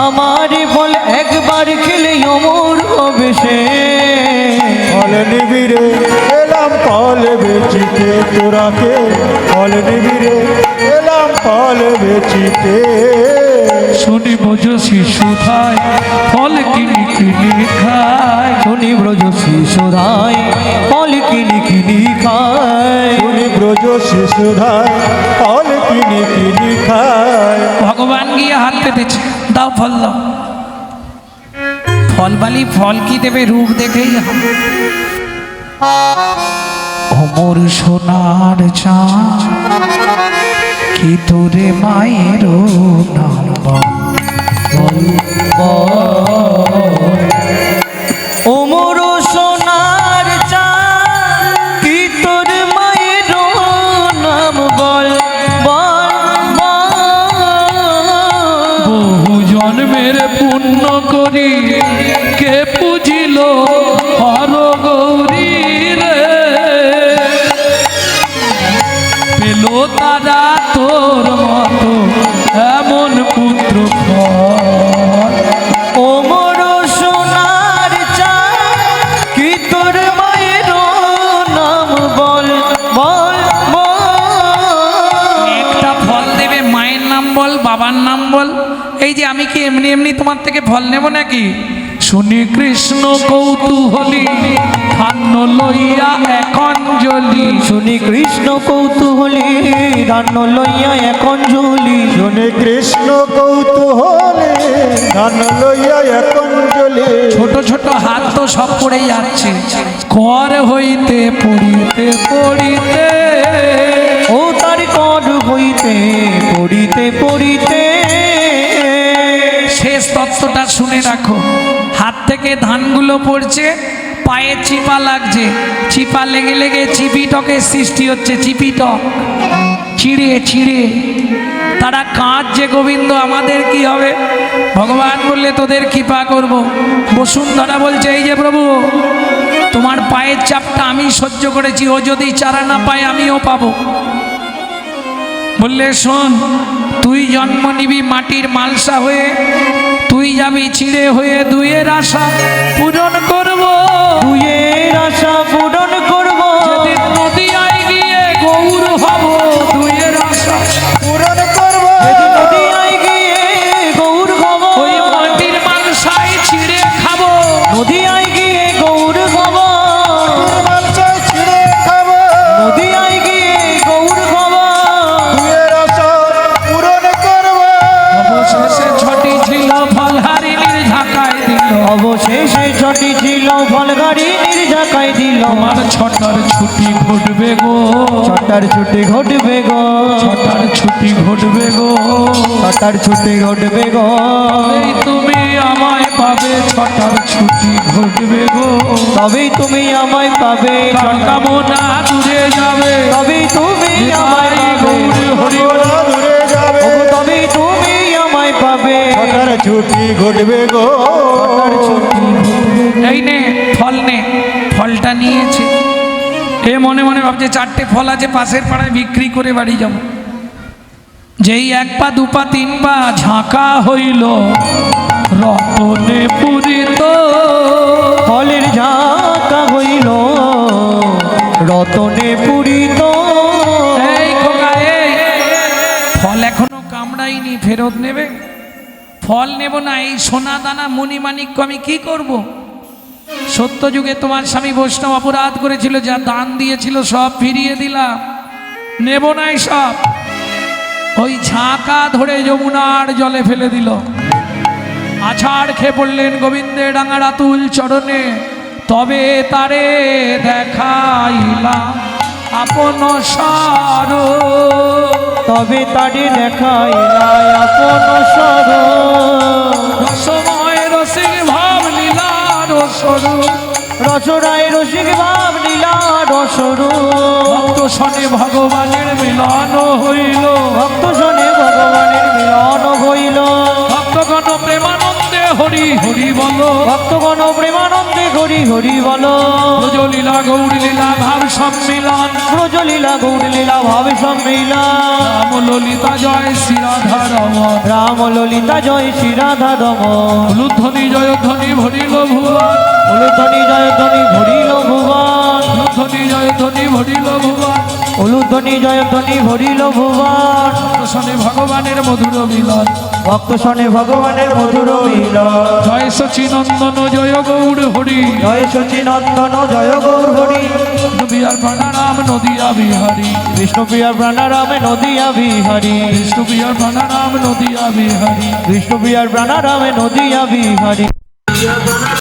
আমার ফল একবার খেলে অমর হবে সে ফল নিবি রে এলাম ফল বেচিতে। তোরাকে ফল নিবি রে এলাম ফল বেচিতে। শুনি বোঝ শিশুধায় ফল কিনি কিনি খায়। শুনি ব্রজ শিশুধায় ফল কিনি কিনি খায়। শুনি ব্রজ শিশুধায় ফল কিনি কিনি খায়। ভগবান গিয়ে হাত পেতেছে, দাও ফল দাও। ফল বালি ফল কি দেবে, রূপ দেখেই হবে। অমর সোনার চাঁদ কি তোরে মায়ের নাম বল। ওমর সোনার চাঁদ কি তোর মায়ের নাম বল বল বহু জন্মের পুণ্য করি কে পুজিল হর গৌরী রে, পেল তারা তোর মতো এমন পুত্র ফল। ওমর সোনার চাঁদ কি তোর মায়ের নাম বল বল একটা ফল দেবে, মায়ের নাম বল, বাবার নাম বল। এই যে আমি কি এমনি এমনি তোমার থেকে ফল নেব নাকি? শুনি কৃষ্ণ কৌতূহলী ধান্য লইয়া এখন জলি। শুনি কৃষ্ণ কৌতূহলী ধান্য লইয়া এখন ঝুলি। শুনি কৃষ্ণ কৌতূহলে ধান লইয়া এখন জ্বলে। ছোট ছোট হাত তো সব পড়ে যাচ্ছে, কর হইতে পড়িতে পড়িতে। ও তার কর হইতে পড়িতে পড়িতে শেষ তত্ত্বটা শুনে রাখো। হাত থেকে ধানগুলো পড়ছে, পায়ে চিপা লাগছে, চিপা লেগে লেগে চিপিটকের সৃষ্টি হচ্ছে। চিপিটক চিড়ে চিড়ে তারা কাঁদছে, গোবিন্দ আমাদের কি হবে? ভগবান বললে তোদের কৃপা করব। বসুন্ধরা বলছে, এই যে প্রভু তোমার পায়ের চাপটা আমি সহ্য করেছি, ও যদি চারা না পায় আমিও পাবো। বললে শোন, তুই জন্ম নিবি মাটির মালসা হয়ে, তুই যাবি ছিঁড়ে হয়ে, দুয়ের আশা পূরণ করব। দুয়ের আশা পূরণ করব। যেদিন নদিয়ায় গিয়ে গৌর হব, দুয়ের আশা পূরণ করবো। নদিয়ায় গিয়ে গৌর হব। ওই মাটির মালসায় ছিঁড়ে খাবো। নদিয়ায় গিয়ে গৌর হব। মালসায় ছিঁড়ে খাবো। নদিয়ায় গিয়ে গৌর হব। জানাই দিল তোমার ছটার ছুটি ঘটবে গো, ছটার ছুটি ঘটবে গো, ছটার ছুটি ঘটবে গো, ছটার ছুটি ঘটবে গো, এই তুমি আমায় পাবে, ছটার ছুটি ঘটবে গো, তবেই তুমি আমায় পাবে, কার কামনা দূরে যাবে, তবেই তুমি আমায় পাবে, হরি ওরা দূরে যাবে ওগো তবেই তুমি আমায় পাবে, ছটার ছুটি ঘটবে গো ছটার ছুটি এই নে ফল নে, ফলটা নিয়েছে, এ মনে মনে ভাবছে চারটে ফল আছে পাশের পাড়ায় বিক্রি করে বাড়ি যাব। যেই এক পা দু পা তিন পা ঝাঁকা হইল রতনে পুরিত, ফলের ঝাঁকা হইল রতনে পূরিত, এই খোকা এই, ফল এখনো কামড়াইনি, ফেরত নেবে? ফল নেব না, এই সোনা দানা মণিমাণিক্য আমি কি করব? সত্য যুগে তোমার স্বামী বৈষ্ণব অপরাধ করেছিল, যা দান দিয়েছিল সব ফিরিয়ে দিলাম, নেব না সব। ওই ঝাঁকা ধরে যমুনার জলে ফেলে দিল, আছাড় খেয়ে পড়লেন গোবিন্দে ডাঙার আতুল চরণে, তবে তারে দেখাইলা আপন সার, তবে তারে দেখাইলা আপন সর, রসময় রসিক ভাব লীলা রসরু, রসরায় রসিক ভাব নীলা রসরু, ভক্ত শনে ভগবানের মিলন হইল, ভক্ত শনে ভগবানের মিলন হইল, ভক্তগণ প্রেমানন্দে হরি হরি বল, ভক্তগণ প্রেমানন্দে হরি হরি বল, ব্রজলীলা গৌরী লীলা ভাব সম্মিলন, ব্রজলীলা গৌরলীলা ভাবে সম্মিলন, রাম ললিতা জয় শ্রী রাধা রমন, রাম ললিতা জয় শ্রী রাধা রমন, উলুধ্বনি জয়ধ্বনি ভরিল ভুবন, উলুধ্বনি জয়ধ্বনি ভরিল ভুবন, উলুধ্বনি জয়ধ্বনি ভরিল ভুবন, উলুধ্বনি জয়ধ্বনি ভরিল ভুবন, শনে ভগবানের মধুর মিলন, ভক্ত শনে ভগবানের মধুর মিলন, জয় সচিনন্দন জয় গৌর হরি, জয় সচিনন্দন জয় গৌর হরি, বিহার প্রাণারাম নদিয়া বিহারী, বিষ্ণুপ্রিয় প্রাণারামে নদিয়া বিহারী, বিষ্ণু বিহার প্রাণারাম নদিয়া বিহারী। বিষ্ণুপ্রিয়ার প্রাণারামে নদিয়া বিহারী।